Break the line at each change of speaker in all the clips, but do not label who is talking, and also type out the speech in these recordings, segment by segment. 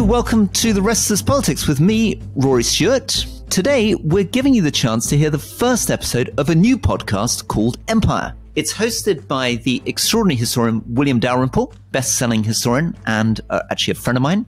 Hello, welcome to The Restless Politics with me, Rory Stewart. Today, we're giving you the chance to hear the first episode of a new podcast called Empire. It's hosted by the extraordinary historian William Dalrymple, best-selling historian and actually a friend of mine,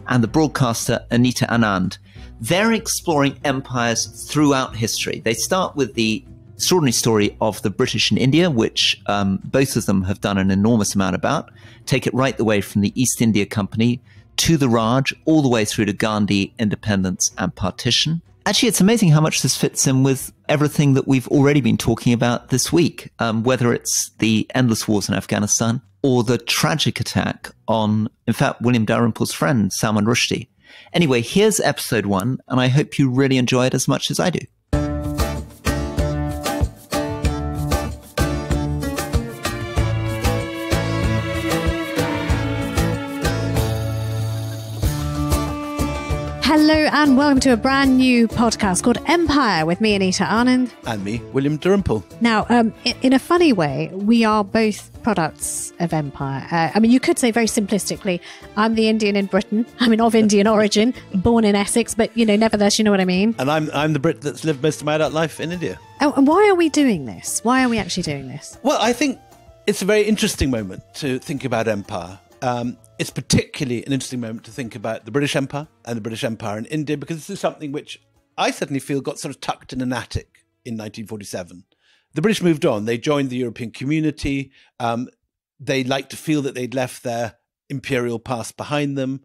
and the broadcaster Anita Anand. They're exploring empires throughout history. They start with the extraordinary story of the British in India, which both of them have done an enormous amount about, take it right the way from the East India Company to the Raj, all the way through to Gandhi, independence and partition. Actually, it's amazing how much this fits in with everything that we've already been talking about this week, whether it's the endless wars in Afghanistan or the tragic attack on, in fact, William Dalrymple's friend, Salman Rushdie. Anyway, here's episode 1, and I hope you really enjoy it as much as I do.
Hello and welcome to a brand new podcast called Empire with me, Anita Anand.
And me, William Dalrymple.
Now, in a funny way, we are both products of empire. You could say very simplistically, I'm the Indian in Britain. Of Indian origin, born in Essex, but, nevertheless, you know what I mean?
And I'm the Brit that's lived most of my adult life in India.
Oh, and why are we doing this? Why are we actually doing this?
Well, I think it's a very interesting moment to think about empire. It's particularly an interesting moment to think about the British Empire and the British Empire in India, because this is something which I certainly feel got sort of tucked in an attic in 1947. The British moved on. They joined the European community. They liked to feel that they'd left their imperial past behind them.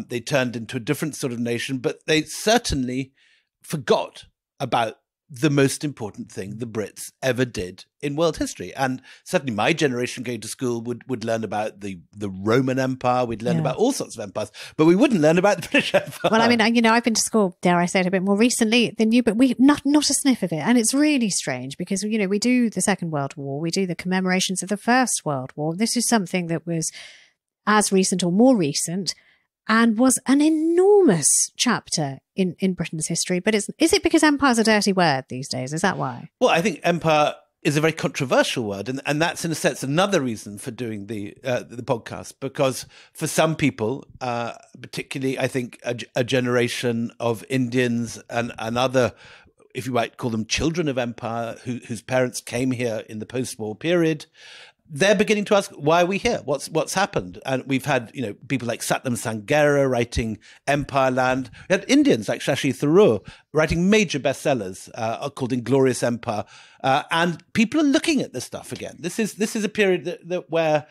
They turned into a different sort of nation, but they certainly forgot about the most important thing the Brits ever did in world history. And certainly my generation going to school would learn about the Roman Empire. We'd learn about all sorts of empires, but we wouldn't learn about the British Empire.
Well, I've been to school, dare I say it, a bit more recently than you, but we not a sniff of it. And it's really strange because, we do the Second World War. We do the commemorations of the First World War. This is something that was as recent or more recent and was an enormous chapter in Britain's history. But is it because empire's a dirty word these days? Is that why?
Well, I think empire is a very controversial word. And that's, in a sense, another reason for doing the podcast, because for some people, particularly, I think, a generation of Indians and other, if you might call them children of empire, whose parents came here in the post-war period, they're beginning to ask, why are we here? What's happened? And we've had, people like Satnam Sanghera writing Empire Land. We had Indians like Shashi Tharoor writing major bestsellers called Inglorious Empire. And people are looking at this stuff again. This is a period where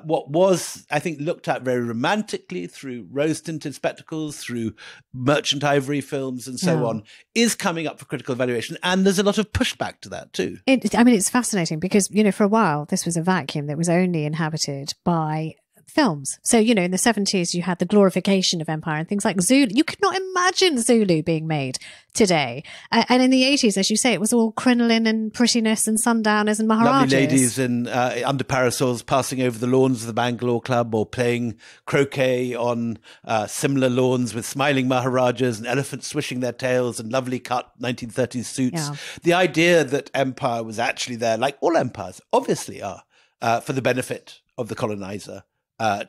what was, I think, looked at very romantically through rose-tinted spectacles, through merchant ivory films and so on, is coming up for critical evaluation. And there's a lot of pushback to that too.
It's fascinating because, for a while, this was a vacuum that was only inhabited by films. So, in the 70s, you had the glorification of empire and things like Zulu. You could not imagine Zulu being made today. And in the 80s, as you say, it was all crinoline and prettiness and sundowners and maharajas.
Lovely ladies in under parasols passing over the lawns of the Bangalore Club or playing croquet on similar lawns with smiling maharajas and elephants swishing their tails and lovely cut 1930s suits. Yeah. The idea that empire was actually there, like all empires obviously are, for the benefit of the colonizer,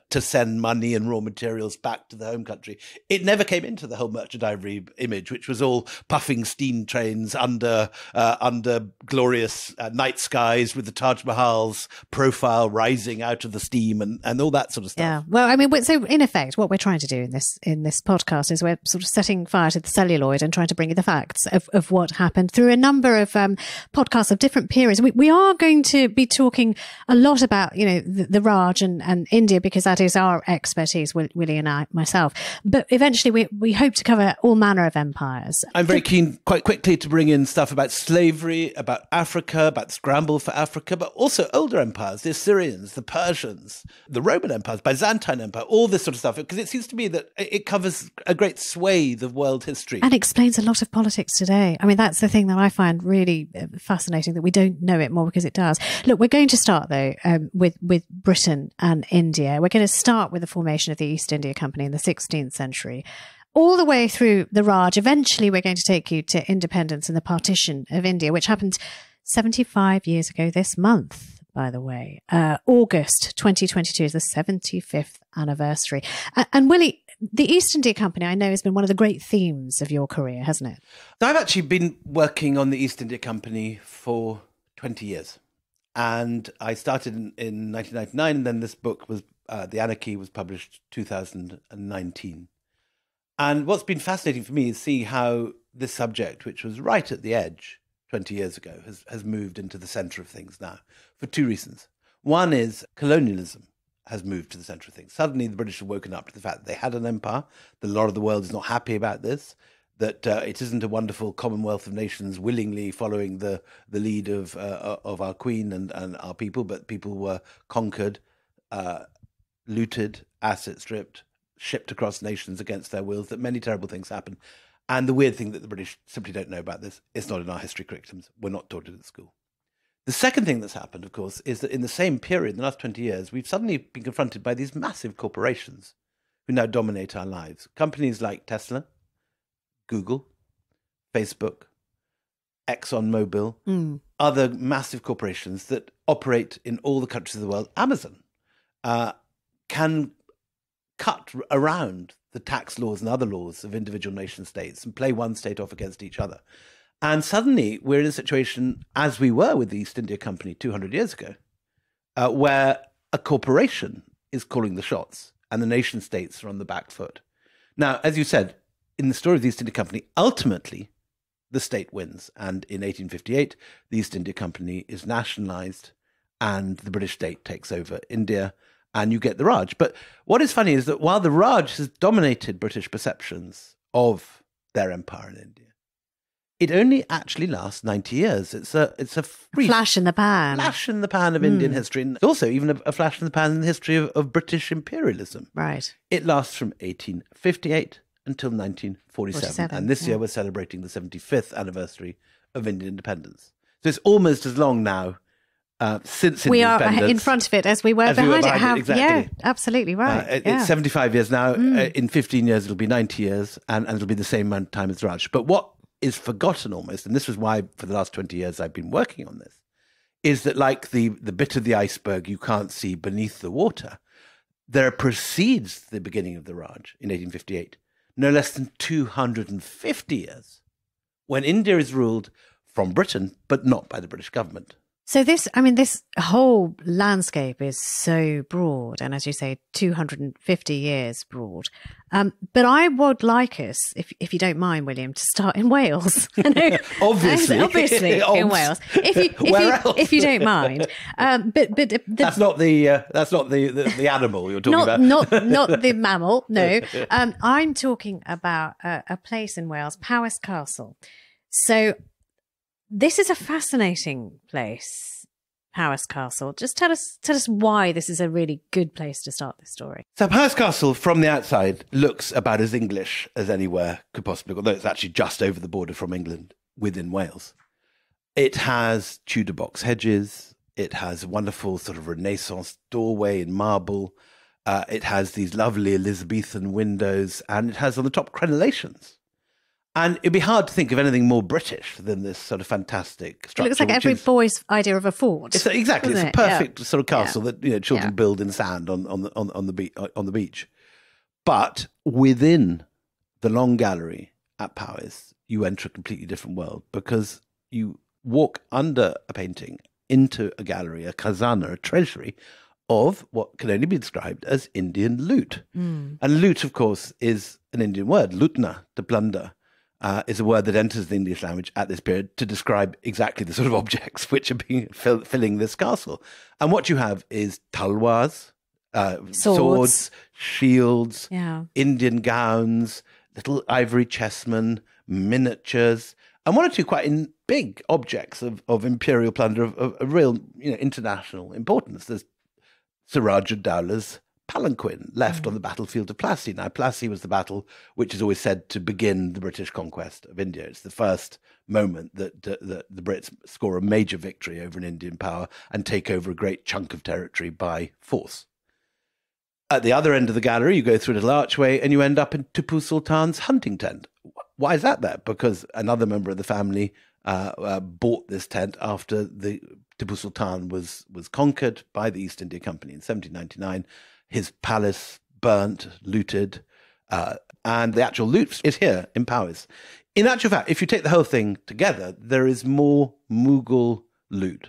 to send money and raw materials back to the home country. It never came into the whole merchant ivory image, which was all puffing steam trains under glorious night skies with the Taj Mahal's profile rising out of the steam and all that sort of stuff.
Yeah. Well, so in effect, what we're trying to do in this podcast is we're sort of setting fire to the celluloid and trying to bring you the facts of what happened through a number of podcasts of different periods. We are going to be talking a lot about, the Raj and India, because that is our expertise, Willie and myself. But eventually we hope to cover all manner of empires.
I'm very keen quite quickly to bring in stuff about slavery, about Africa, about the scramble for Africa, but also older empires, the Assyrians, the Persians, the Roman empires, Byzantine Empire, all this sort of stuff, because it seems to me that it covers a great swathe of world history.
And explains a lot of politics today. That's the thing that I find really fascinating, that we don't know it more because it does. Look, we're going to start, though, with Britain and India. We're going to start with the formation of the East India Company in the 16th century, all the way through the Raj. Eventually, we're going to take you to independence and the partition of India, which happened 75 years ago this month, by the way. August 2022 is the 75th anniversary. And Willie, the East India Company, I know, has been one of the great themes of your career, hasn't it?
So I've actually been working on the East India Company for 20 years. And I started in 1999, and then this book was, The Anarchy, was published 2019. And what's been fascinating for me is see how this subject, which was right at the edge 20 years ago, has moved into the centre of things now for two reasons. One is colonialism has moved to the centre of things. Suddenly the British have woken up to the fact that they had an empire, that a lot of the world is not happy about this, that it isn't a wonderful commonwealth of nations willingly following the lead of our queen and our people, but people were conquered, looted, asset stripped, shipped across nations against their wills, that many terrible things happen. And the weird thing that the British simply don't know about this, it's not in our history curriculums. We're not taught it at school. The second thing that's happened, of course, is that in the same period, in the last 20 years, we've suddenly been confronted by these massive corporations who now dominate our lives. Companies like Tesla, Google, Facebook, ExxonMobil, other massive corporations that operate in all the countries of the world. Amazon can cut around the tax laws and other laws of individual nation states and play one state off against each other. And suddenly we're in a situation, as we were with the East India Company 200 years ago, where a corporation is calling the shots and the nation states are on the back foot. Now, as you said, in the story of the East India Company, ultimately the state wins. And in 1858, the East India Company is nationalized and the British state takes over India and you get the Raj. But what is funny is that while the Raj has dominated British perceptions of their empire in India, it only actually lasts 90 years. It's a
flash in the pan.
Flash in the pan of Indian history. And it's also even a flash in the pan in the history of British imperialism.
Right.
It lasts from 1858 until 1947. And this year we're celebrating the 75th anniversary of Indian independence. So it's almost as long now since
we
independence.
We are in front of it as we were behind it.
Exactly.
Yeah, absolutely right.
It's 75 years now. In 15 years, it'll be 90 years, and it'll be the same amount of time as Raj. But what is forgotten almost, and this is why for the last 20 years I've been working on this, is that like the bit of the iceberg you can't see beneath the water, there precedes the beginning of the Raj in 1858, no less than 250 years, when India is ruled from Britain, but not by the British government.
So this whole landscape is so broad, and as you say, 250 years broad. But I would like us, if you don't mind, William, to start in Wales.
Obviously
in Wales. If you don't mind. But
that's not the animal you're talking about.
Not the mammal. No, I'm talking about a place in Wales, Powys Castle. So. This is a fascinating place, Powys Castle. Just tell us why this is a really good place to start this story.
So Powys Castle, from the outside, looks about as English as anywhere could possibly, although it's actually just over the border from England within Wales. It has Tudor box hedges. It has a wonderful sort of Renaissance doorway in marble. It has these lovely Elizabethan windows, and it has on the top crenellations. And it'd be hard to think of anything more British than this sort of fantastic structure.
It looks like every boy's idea of a fort.
It's a perfect sort of castle that children build in sand on the beach. But within the long gallery at Powys, you enter a completely different world because you walk under a painting into a gallery, a khazana, a treasury of what can only be described as Indian loot. And loot, of course, is an Indian word. Lutna, to plunder. Is a word that enters the English language at this period to describe exactly the sort of objects which are being filling this castle. And what you have is talwars, swords, shields, Indian gowns, little ivory chessmen, miniatures, and one or two quite big objects of imperial plunder of real international importance. There's Siraj Ad-Dowlah's palanquin left on the battlefield of Plassey. Now, Plassey was the battle which is always said to begin the British conquest of India. It's the first moment that the Brits score a major victory over an Indian power and take over a great chunk of territory by force. At the other end of the gallery, you go through a little archway and you end up in Tipu Sultan's hunting tent. Why is that there? Because another member of the family bought this tent after the Tipu Sultan was conquered by the East India Company in 1799. His palace burnt, looted, And the actual loot is here in Powys. In actual fact, if you take the whole thing together, there is more Mughal loot,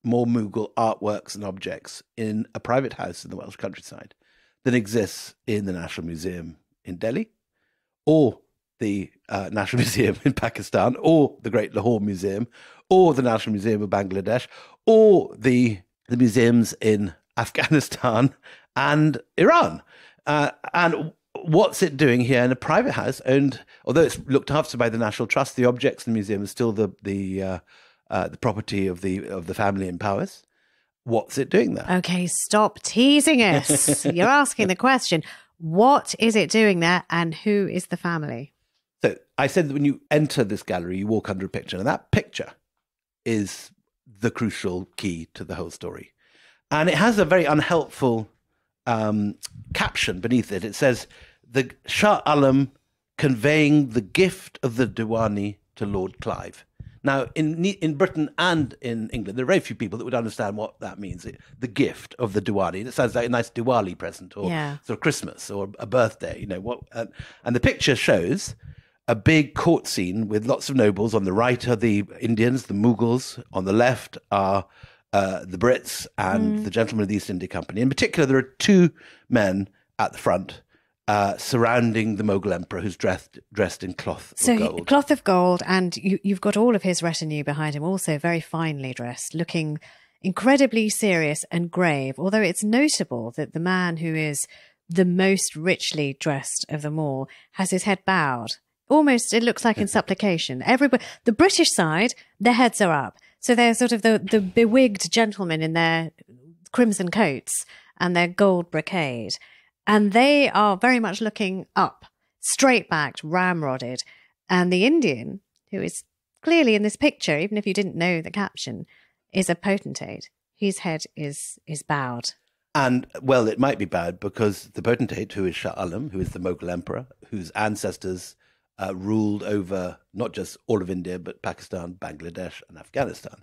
more Mughal artworks and objects in a private house in the Welsh countryside than exists in the National Museum in Delhi, or the National Museum in Pakistan, or the Great Lahore Museum, or the National Museum of Bangladesh, or the museums in Afghanistan and Iran. And what's it doing here in a private house owned, although it's looked after by the National Trust, the objects in the museum are still the property of the family in Powys. What's it doing there?
Okay, stop teasing us. You're asking the question. What is it doing there, and who is the family?
So I said that when you enter this gallery, you walk under a picture, and that picture is the crucial key to the whole story. And it has a very unhelpful caption beneath it. It says, "The Shah Alam conveying the gift of the Diwani to Lord Clive." Now, in Britain and in England, there are very few people that would understand what that means. The gift of the Diwali. It sounds like a nice Diwali present, or sort of Christmas, or a birthday. And the picture shows a big court scene with lots of nobles. On the right are the Indians, the Mughals. On the left are the Brits and the gentlemen of the East India Company. In particular, there are two men at the front surrounding the Mughal emperor, who's dressed in cloth of gold.
Cloth of gold, and you've got all of his retinue behind him, also very finely dressed, looking incredibly serious and grave, although it's notable that the man who is the most richly dressed of them all has his head bowed. Almost, it looks like in supplication. Everybody, the British side, their heads are up. So they're sort of the bewigged gentlemen in their crimson coats and their gold brocade. And they are very much looking up, straight-backed, ramrodded. And the Indian, who is clearly in this picture, even if you didn't know the caption, is a potentate. His head is bowed.
And, well, it might be bowed because the potentate, who is Shah Alam, who is the Mughal emperor, whose ancestors ruled over not just all of India, but Pakistan, Bangladesh, and Afghanistan.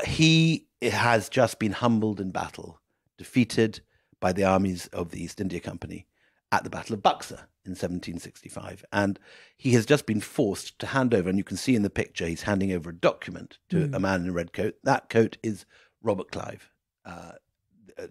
He has just been humbled in battle, defeated by the armies of the East India Company at the Battle of Buxar in 1765. And he has just been forced to hand over, and you can see in the picture, he's handing over a document to a man in a red coat. That coat is Robert Clive.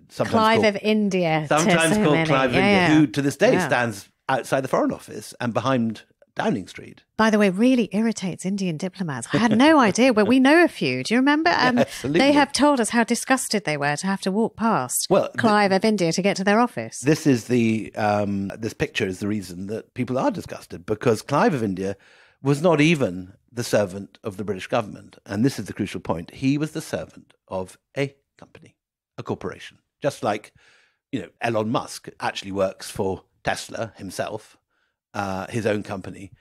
Clive of India.
Sometimes called Clive of India, who to this day stands outside the Foreign Office and behind Downing Street.
By the way, really irritates Indian diplomats. I had no idea. Well, we know a few. Do you remember?
Absolutely.
They have told us how disgusted they were to have to walk past Clive of India to get to their office.
This is this picture is the reason that people are disgusted, because Clive of India was not even the servant of the British government. And this is the crucial point. He was the servant of a company, a corporation. Just like, Elon Musk actually works for Tesla himself, his own company,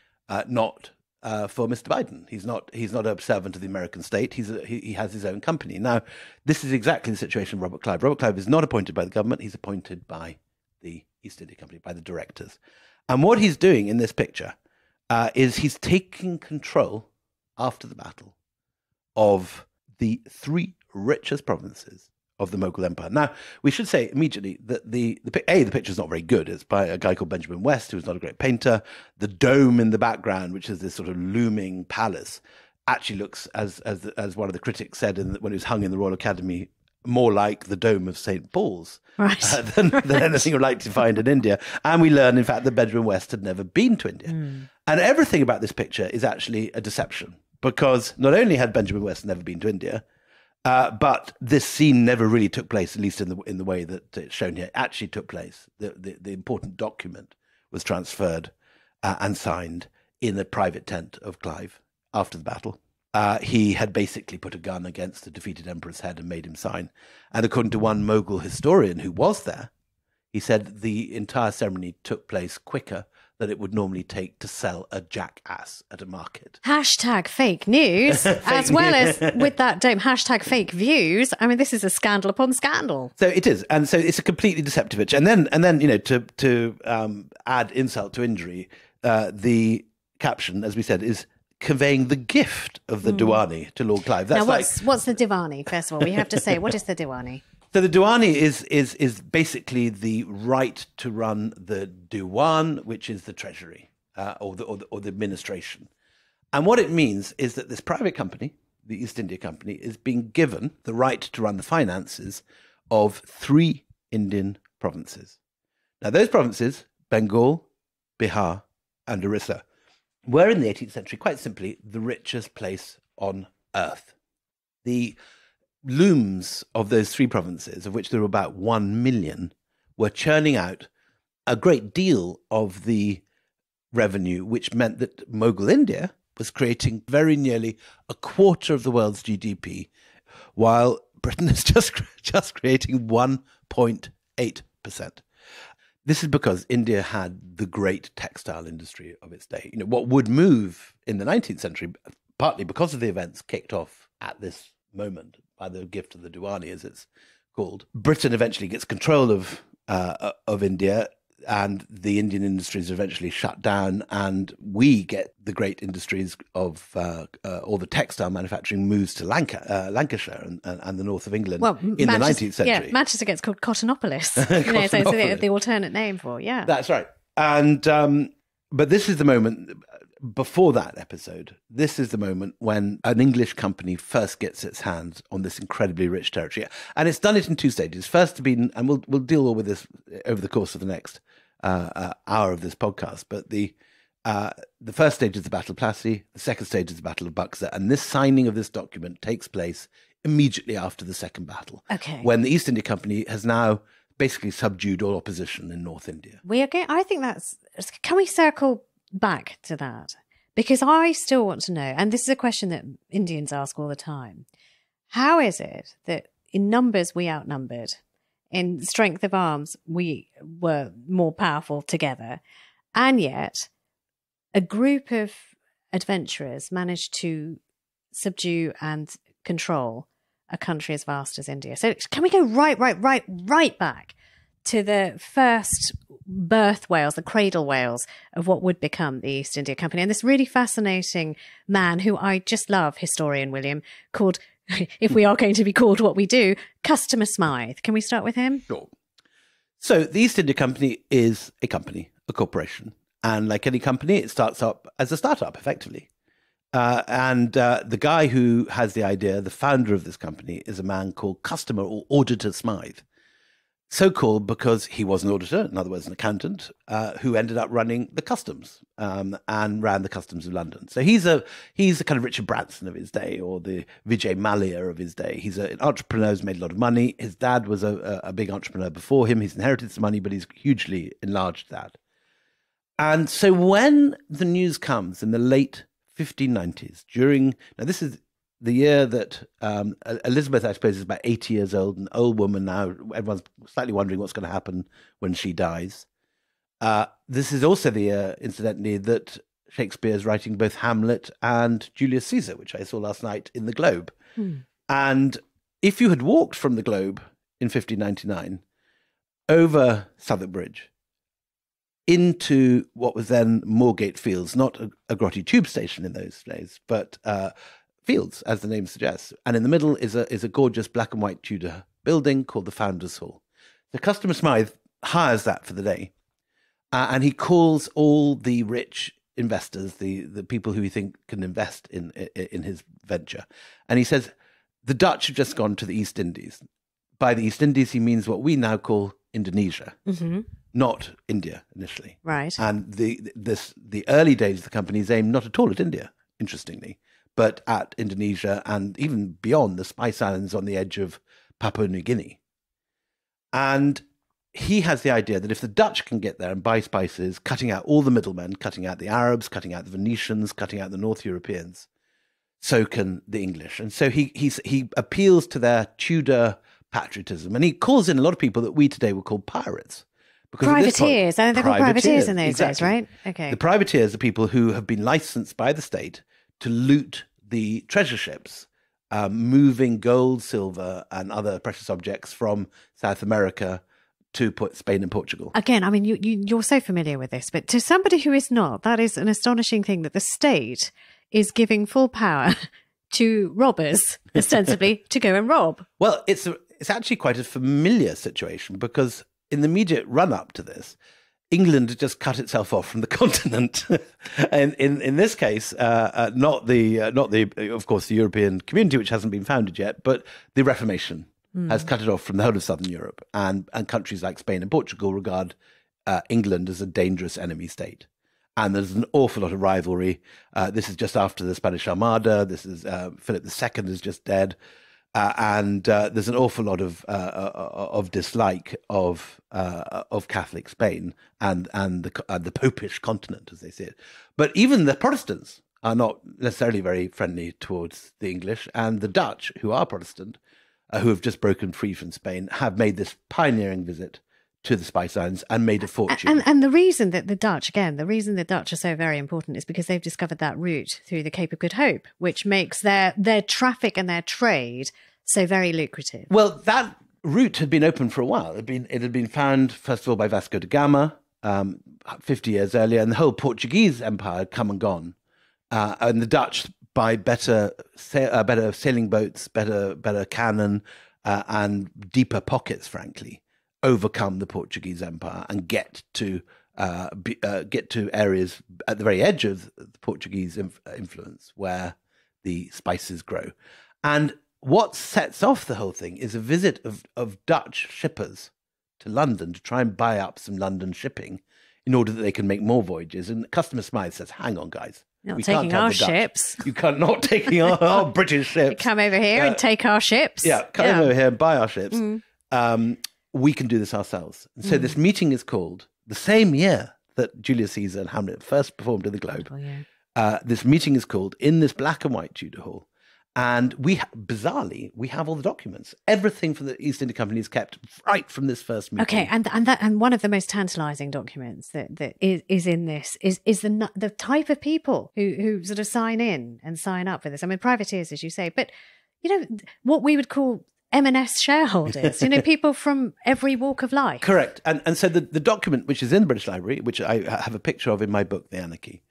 not for Mr. Biden. He's not a servant of the American state. He has his own company. Now, this is exactly the situation of Robert Clive. Robert Clive is not appointed by the government. He's appointed by the East India Company, by the directors. And what he's doing in this picture is he's taking control after the battle of the three richest provinces of the Mughal Empire. Now, we should say immediately that the picture is not very good. It's by a guy called Benjamin West, who's not a great painter. The dome in the background, which is this sort of looming palace, actually looks, as one of the critics said when it was hung in the Royal Academy, more like the dome of St. Paul's than anything you'd like to find in India. And we learn, in fact, that Benjamin West had never been to India. And everything about this picture is actually a deception, because not only had Benjamin West never been to India, but this scene never really took place, at least in the way that it's shown here. It actually took place. The important document was transferred and signed in the private tent of Clive after the battle. He had basically put a gun against the defeated emperor's head and made him sign. And according to one Mughal historian who was there, he said the entire ceremony took place quicker than it would normally take to sell a jackass at a market.
Hashtag fake news, as well as with that dome, hashtag fake views. I mean, this is a scandal upon scandal.
So it is. And so it's a completely deceptive picture. And then to add insult to injury, the caption, as we said, is conveying the gift of the Diwani to Lord Clive.
That's now, what's the Diwani, first of all? We have to say, what is the Diwani?
So the Diwani is basically the right to run the Diwan, which is the treasury or the administration. And what it means is that this private company, the East India Company, is being given the right to run the finances of 3 Indian provinces. Now, those provinces, Bengal, Bihar, and Orissa, were in the 18th century, quite simply, the richest place on earth. The looms of those 3 provinces, of which there were about 1 million, were churning out a great deal of the revenue, which meant that Mughal India was creating very nearly a quarter of the world's GDP, while Britain is just creating 1.8%. This is because India had the great textile industry of its day. What would move in the 19th century, partly because of the events kicked off at this moment by the gift of the Diwani, as it's called. Britain eventually gets control of India, and the Indian industries are eventually shut down, and we get the great industries of all the textile manufacturing moves to Lancashire and the north of England in the 19th century.
Yeah, Manchester gets called Cottonopolis. So it's the alternate name for, yeah.
That's right. And but this is the moment, before that episode, this is the moment when an English company first gets its hands on this incredibly rich territory. And it's done it in 2 stages. First to be, and we'll deal with this over the course of the next hour of this podcast, but the first stage is the Battle of Plassey, the second stage is the Battle of Buxar, and this signing of this document takes place immediately after the second battle, when the East India Company has now basically subdued all opposition in North India.
I think can we circle back to that? Because I still want to know, and this is a question that Indians ask all the time, how is it that in numbers we outnumbered, in strength of arms we were more powerful together, and yet a group of adventurers managed to subdue and control a country as vast as India? So can we go right back to the first birth whales, the cradle whales of what would become the East India Company? And this really fascinating man who I just love, historian William, called, if we are going to be called what we do, Customer Smythe. Can we start with him?
Sure. So the East India Company is a company, a corporation. And like any company, it starts up as a startup, effectively. And the guy who has the idea, the founder of this company, is a man called Customer or Auditor Smythe. So called because he was an auditor, in other words, an accountant, who ended up running the customs and ran the customs of London. So he's a kind of Richard Branson of his day, or the Vijay Mallya of his day. He's an entrepreneur who's made a lot of money. His dad was a big entrepreneur before him. He's inherited some money, but he's hugely enlarged that. And so when the news comes in the late 1590s, now this is the year that Elizabeth, I suppose, is about 80 years old, an old woman now. Everyone's slightly wondering what's going to happen when she dies. This is also the year, incidentally, that Shakespeare is writing both Hamlet and Julius Caesar, which I saw last night in the Globe. And if you had walked from the Globe in 1599 over Southwark Bridge into what was then Moorgate Fields, not a grotty tube station in those days, but fields, as the name suggests. And in the middle is a gorgeous black and white Tudor building called the Founders Hall. The Customer Smythe hires that for the day. And he calls all the rich investors, the people who he think can invest in his venture. And he says, the Dutch have just gone to the East Indies. By the East Indies, he means what we now call Indonesia, not India initially.
Right.
And the early days of the company's aimed not at all at India, interestingly, but at Indonesia and even beyond the Spice Islands on the edge of Papua New Guinea. And he has the idea that if the Dutch can get there and buy spices, cutting out all the middlemen, cutting out the Arabs, cutting out the Venetians, cutting out the North Europeans, so can the English. And so he appeals to their Tudor patriotism. And he calls in a lot of people that we today would call pirates.
Privateers. I think they're called privateers in those days, right? Okay.
The privateers are people who have been licensed by the state to loot the treasure ships, moving gold, silver, and other precious objects from South America to Spain and Portugal.
Again, I mean, you're so familiar with this, but to somebody who is not, that is an astonishing thing that the state is giving full power to robbers, ostensibly, to go and rob.
Well, it's it's actually quite a familiar situation, because in the immediate run-up to this, England had just cut itself off from the continent, and in this case, not the of course the European Community, which hasn't been founded yet, but the Reformation has cut it off from the whole of southern Europe, and countries like Spain and Portugal regard England as a dangerous enemy state, and there's an awful lot of rivalry. This is just after the Spanish Armada. This is Philip II is just dead. And there's an awful lot of dislike of Catholic Spain and the Popish continent, as they see it. But even the Protestants are not necessarily very friendly towards the English, and the Dutch, who are Protestant, who have just broken free from Spain, have made this pioneering visit to the Spice Islands and made a fortune.
And the reason that the Dutch are so very important is because they've discovered that route through the Cape of Good Hope, which makes their traffic and their trade so very lucrative.
Well, that route had been open for a while. It had been found, first of all, by Vasco da Gama 50 years earlier, and the whole Portuguese empire had come and gone. And the Dutch, by better sailing boats, better cannon, and deeper pockets, frankly, overcome the Portuguese empire and get to areas at the very edge of the Portuguese influence where the spices grow. And what sets off the whole thing is a visit of Dutch shippers to London to try and buy up some London shipping in order that they can make more voyages. And Customer Smythe says, hang on, guys.
Not taking our ships.
You can't not taking our British ships.
Come over here and take our ships.
Yeah, come over here and buy our ships. We can do this ourselves. And so this meeting is called the same year that Julius Caesar and Hamlet first performed in the Globe.
Oh, yeah.
This meeting is called in this black and white Tudor Hall. And bizarrely, we have all the documents. Everything from the East India Company is kept right from this first meeting.
Okay, and one of the most tantalising documents that is in this is the type of people who sort of sign in and sign up for this. I mean, privateers, as you say, but what we would call M&S shareholders, people from every walk of life.
Correct. And so the document, which is in the British Library, which I have a picture of in my book, The Anarchy,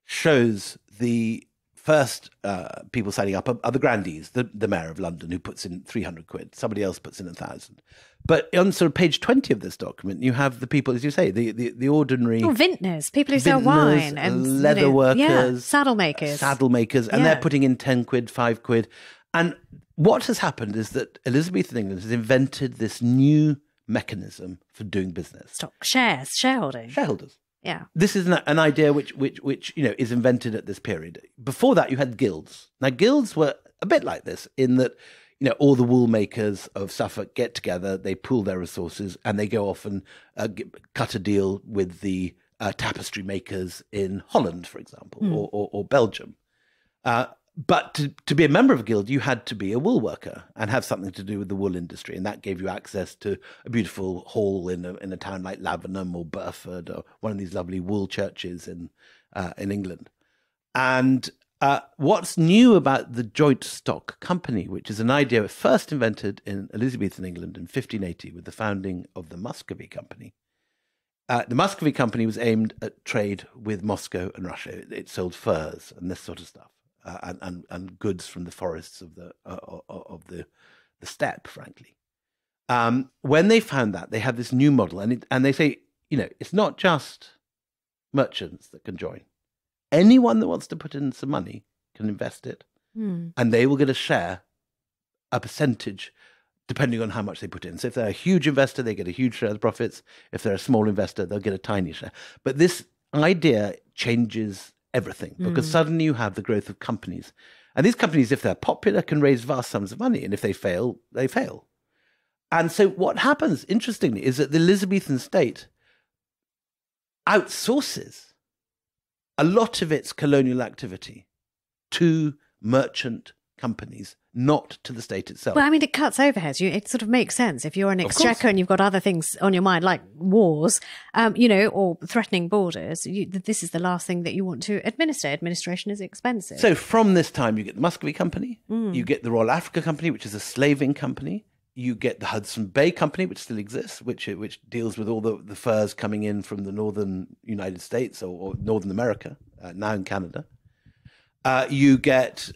shows the first people signing up are the grandees, the mayor of London, who puts in 300 quid. Somebody else puts in 1,000. But on sort of page 20 of this document, you have the people, as you say, the ordinary...
vintners, people who sell wine. And
leather workers.
Saddle makers.
And they're putting in 10 quid, 5 quid. And what has happened is that Elizabethan England has invented this new mechanism for doing business.
Stock shares, shareholding.
Shareholders.
Yeah.
This is an idea which is invented at this period. Before that, you had guilds. Now, guilds were a bit like this in that, all the wool makers of Suffolk get together, they pool their resources, and they go off and cut a deal with the tapestry makers in Holland, for example, or Belgium. But to be a member of a guild, you had to be a wool worker and have something to do with the wool industry. And that gave you access to a beautiful hall in a town like Lavenham or Burford or one of these lovely wool churches in England. And what's new about the joint stock company, which is an idea first invented in Elizabethan England in 1580 with the founding of the Muscovy Company. The Muscovy Company was aimed at trade with Moscow and Russia. It sold furs and this sort of stuff. And goods from the forests of the steppe, frankly. When they found that, they had this new model, and they say, it's not just merchants that can join. Anyone that wants to put in some money can invest it, and they will get a share, a percentage, depending on how much they put in. So if they're a huge investor, they get a huge share of the profits. If they're a small investor, they'll get a tiny share. But this idea changes everything, because suddenly you have the growth of companies. And these companies, if they're popular, can raise vast sums of money. And if they fail, they fail. And so what happens, interestingly, is that the Elizabethan state outsources a lot of its colonial activity to merchant companies, not to the state itself.
Well, I mean, it cuts overheads. It sort of makes sense. If you're an exchequer and you've got other things on your mind, like wars, or threatening borders, this is the last thing that you want to administer. Administration is expensive.
So from this time, you get the Muscovy Company, you get the Royal Africa Company, which is a slaving company, you get the Hudson Bay Company, which still exists, which deals with all the furs coming in from the northern United States or Northern America, now in Canada. You get...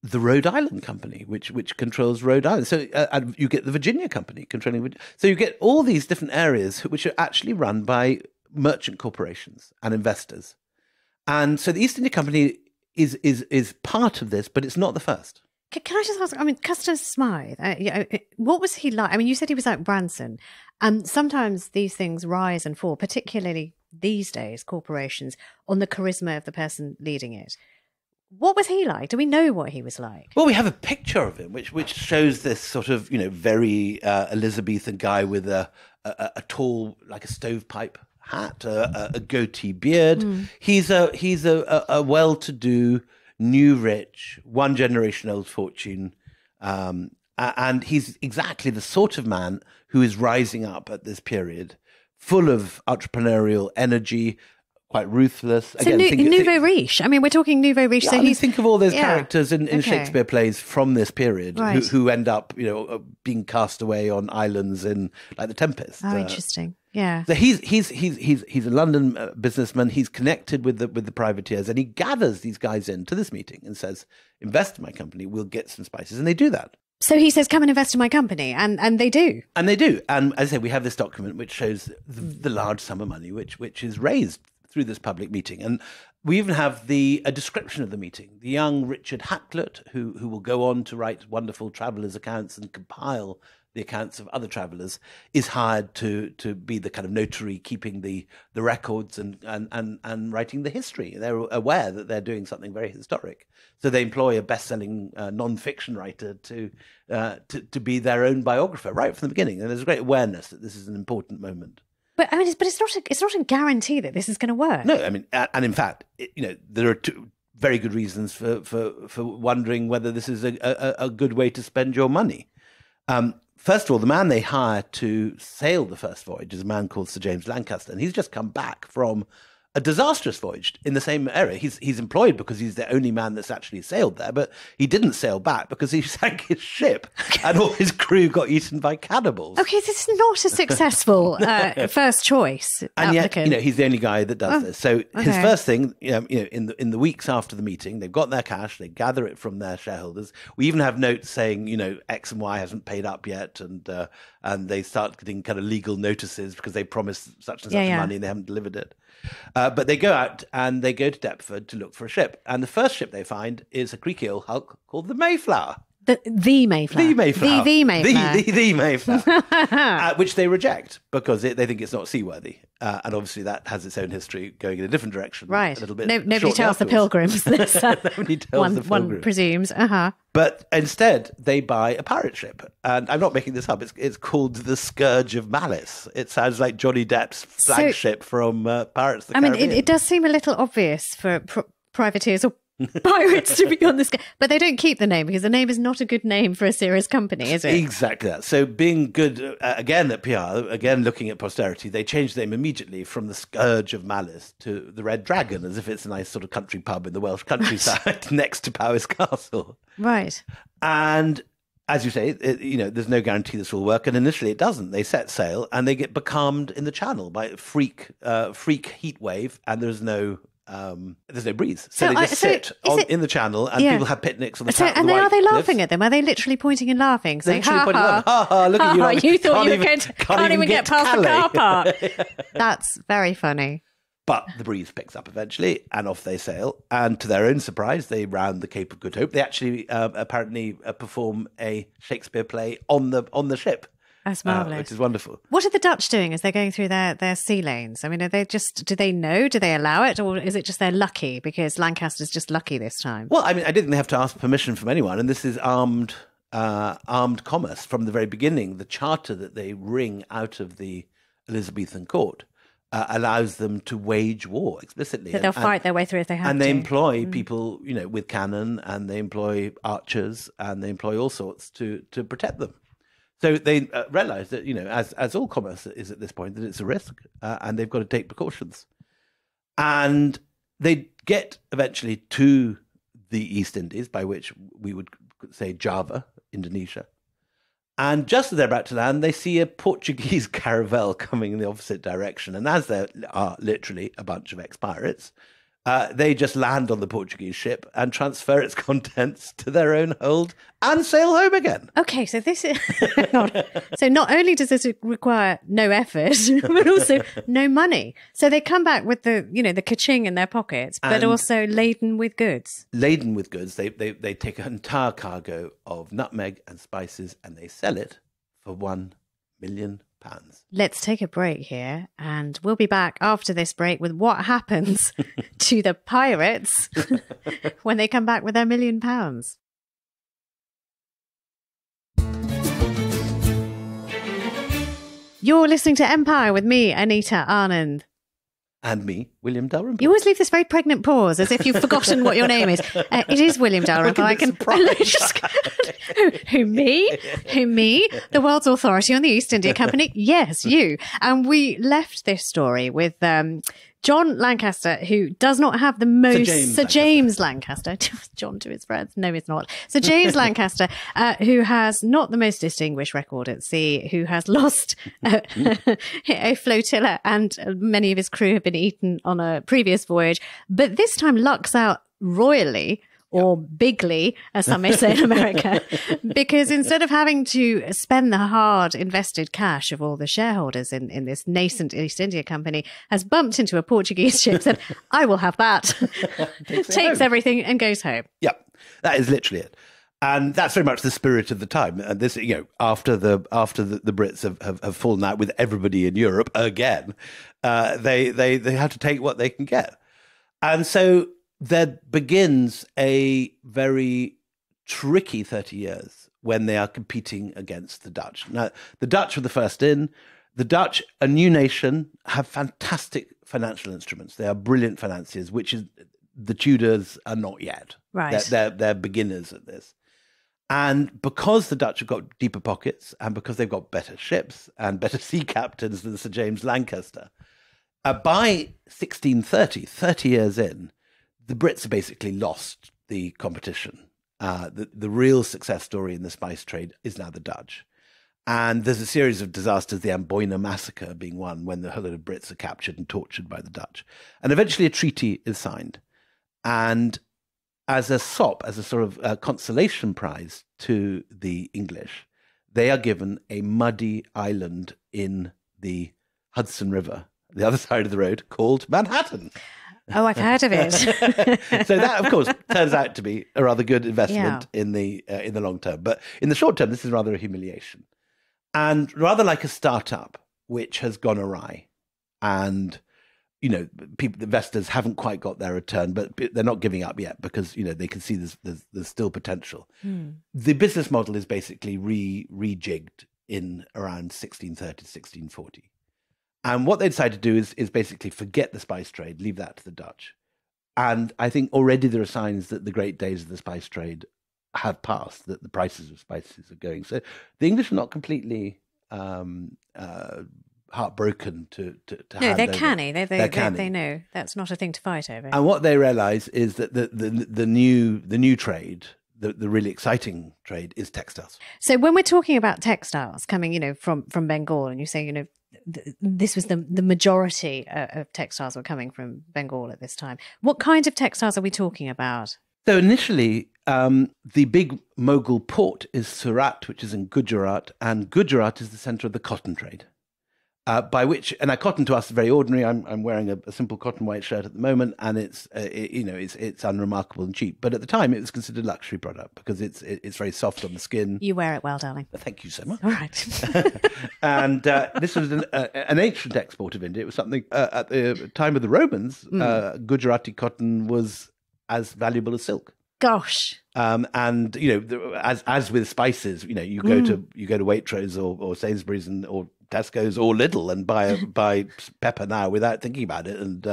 the Rhode Island Company, which controls Rhode Island. So and you get the Virginia Company controlling. So you get all these different areas which are actually run by merchant corporations and investors. And so the East India Company is part of this, but it's not the first.
Can I just ask, I mean, Custis Smythe, what was he like? I mean, you said he was like Branson, and sometimes these things rise and fall, particularly these days, corporations, on the charisma of the person leading it. What was he like? Do we know what he was like?
Well, we have a picture of him, which shows this sort of, very Elizabethan guy with a tall, like a stovepipe hat, a goatee beard. He's a well-to-do, new rich, one generation old fortune, and he's exactly the sort of man who is rising up at this period, full of entrepreneurial energy, quite ruthless.
So nouveau riche. I mean, we're talking nouveau riche.
Yeah,
so
think of all those characters in Shakespeare plays from this period who end up, being cast away on islands in like The Tempest.
Oh, interesting. Yeah.
So he's a London businessman. He's connected with the privateers, and he gathers these guys into this meeting and says, "Invest in my company. We'll get some spices," and they do that.
So he says, "Come and invest in my company," and they do.
And they do. And as I say, we have this document which shows the large sum of money which is raised through this public meeting. And we even have a description of the meeting. The young Richard Hakluyt, who will go on to write wonderful travellers' accounts and compile the accounts of other travellers, is hired to be the kind of notary keeping the records and writing the history. They're aware that they're doing something very historic. So they employ a best-selling non-fiction writer to be their own biographer right from the beginning. And there's a great awareness that this is an important moment.
But I mean, it's not a guarantee that this is going to work.
No, I mean, and in fact, there are two very good reasons for wondering whether this is a good way to spend your money. First of all, the man they hire to sail the first voyage is a man called Sir James Lancaster, and he's just come back from a disastrous voyage in the same area. He's employed because he's the only man that's actually sailed there, but he didn't sail back because he sank his ship and all his crew got eaten by cannibals.
Okay, this is not a successful first choice
and
applicant.
yet, he's the only guy that does this. So his first thing, in the weeks after the meeting, they've got their cash, they gather it from their shareholders. We even have notes saying, X and Y hasn't paid up yet, and they start getting kind of legal notices because they promised such and such money and they haven't delivered it. But they go out and they go to Deptford to look for a ship. And the first ship they find is a creaky old hulk called the Mayflower.
The Mayflower.
The Mayflower.
The Mayflower.
The Mayflower. Which they reject because they think it's not seaworthy. And obviously that has its own history going in a different direction.
Right.
A little bit.
Nobody tells the pilgrims this.
Nobody tells the pilgrims.
One presumes.
But instead, they buy a pirate ship. And I'm not making this up. It's called the Scourge of Malice. It sounds like Johnny Depp's flagship from Pirates of the Caribbean.
It does seem a little obvious for privateers or pirates to be on this, but they don't keep the name because the name is not a good name for a serious company, is it?
Exactly that. So being good, again at PR, again looking at posterity, they changed the name immediately from the Scourge of Malice to the Red Dragon, as if it's a nice sort of country pub in the Welsh countryside next to Powys Castle.
Right.
And as you say, there's no guarantee this will work, and initially it doesn't. They set sail and they get becalmed in the channel by a freak heat wave, and there's no breeze. So they just sit in the channel, and people have picnics on the top.
And are they laughing at them? Are they literally pointing and laughing? Saying,
ha ha, look at you.
You thought you can't even get past the car park. That's very funny.
But the breeze picks up eventually, and off they sail. And to their own surprise, they round the Cape of Good Hope. They actually apparently perform a Shakespeare play on the ship.
That's marvellous.
Which is wonderful.
What are the Dutch doing as they're going through their sea lanes? I mean, do they know? Do they allow it? Or is it just they're lucky because Lancaster's just lucky this time?
Well, I mean, I didn't have to ask permission from anyone. And this is armed commerce from the very beginning. The charter that they wring out of the Elizabethan court allows them to wage war explicitly.
So they'll fight their way through if they have to.
And they employ people, with cannon, and they employ archers, and they employ all sorts to protect them. So they realise that, as all commerce is at this point, that it's a risk, and they've got to take precautions. And they get eventually to the East Indies, by which we would say Java, Indonesia. And just as they're about to land, they see a Portuguese caravel coming in the opposite direction. And as there are literally a bunch of ex-pirates, They just land on the Portuguese ship and transfer its contents to their own hold and sail home again.
Okay, so this is so not only does this require no effort, but also no money. So they come back with the ka-ching in their pockets, but
And
also laden with goods.
Laden with goods, they take an entire cargo of nutmeg and spices and they sell it for £1 million.
Let's take a break here, and we'll be back after this break with what happens to the pirates when they come back with their £1 million. You're listening to Empire with me, Anita Anand.
And me, William Dalrymple.
You always leave this very pregnant pause as if you've forgotten what your name is. It is William Dalrymple. Who, me? Who, me? The world's authority on the East India Company? Yes, you. And we left this story with John Lancaster, who does not have the most... Sir James Lancaster. John to his friends. No, he's not. Sir James Lancaster, who has not the most distinguished record at sea, who has lost a flotilla, and many of his crew have been eaten on a previous voyage. But this time lucks out royally, or bigly, as some may say in America, because instead of having to spend the hard invested cash of all the shareholders in this nascent East India Company, has bumped into a Portuguese ship, said, I will have that, takes everything and goes home.
Yeah, that is literally it. And that's very much the spirit of the time. And this, after the Brits have fallen out with everybody in Europe again, they have to take what they can get. And so there begins a very tricky 30 years when they are competing against the Dutch. Now, the Dutch were the first in. The Dutch, a new nation, have fantastic financial instruments. They are brilliant financiers, which is the Tudors are not yet.
Right.
They're beginners at this. And because the Dutch have got deeper pockets and because they've got better ships and better sea captains than Sir James Lancaster, by 1630, 30 years in, the Brits have basically lost the competition. The real success story in the spice trade is now the Dutch. And there's a series of disasters, the Amboina massacre being one, when the whole lot of Brits are captured and tortured by the Dutch. And eventually a treaty is signed. And as a sop, as a sort of consolation prize to the English, they are given a muddy island in the Hudson River, the other side of the road, called Manhattan.
Oh, I've heard of it.
So that, of course, turns out to be a rather good investment in the long term. But in the short term, this is rather a humiliation. And rather like a startup which has gone awry, and the investors haven't quite got their return, but they're not giving up yet because they can see there's still potential. The business model is basically rejigged in around 1630 to 1640. And what they decided to do is basically forget the spice trade, leave that to the Dutch. And I think already there are signs that the great days of the spice trade have passed, that the prices of spices are going. So the English are not completely heartbroken to
no, they're canny. They're canny. They know that's not a thing to fight over.
And what they realise is that the new trade, the really exciting trade, is textiles.
So when we're talking about textiles coming, from Bengal, and you say, this was the majority of textiles were coming from Bengal at this time. What kinds of textiles are we talking about?
So initially, the big Mughal port is Surat, which is in Gujarat, and Gujarat is the centre of the cotton trade. By which, and cotton to us is very ordinary. I'm wearing a simple cotton white shirt at the moment, and it's unremarkable and cheap. But at the time, it was considered a luxury product because it's very soft on the skin.
You wear it well, darling.
Thank you so much.
All right.
And this was an ancient export of India. It was something at the time of the Romans. Gujarati cotton was as valuable as silk.
Gosh.
And as with spices, you go to Waitrose or Sainsbury's or Tesco's or Lidl and buy pepper now without thinking about it, and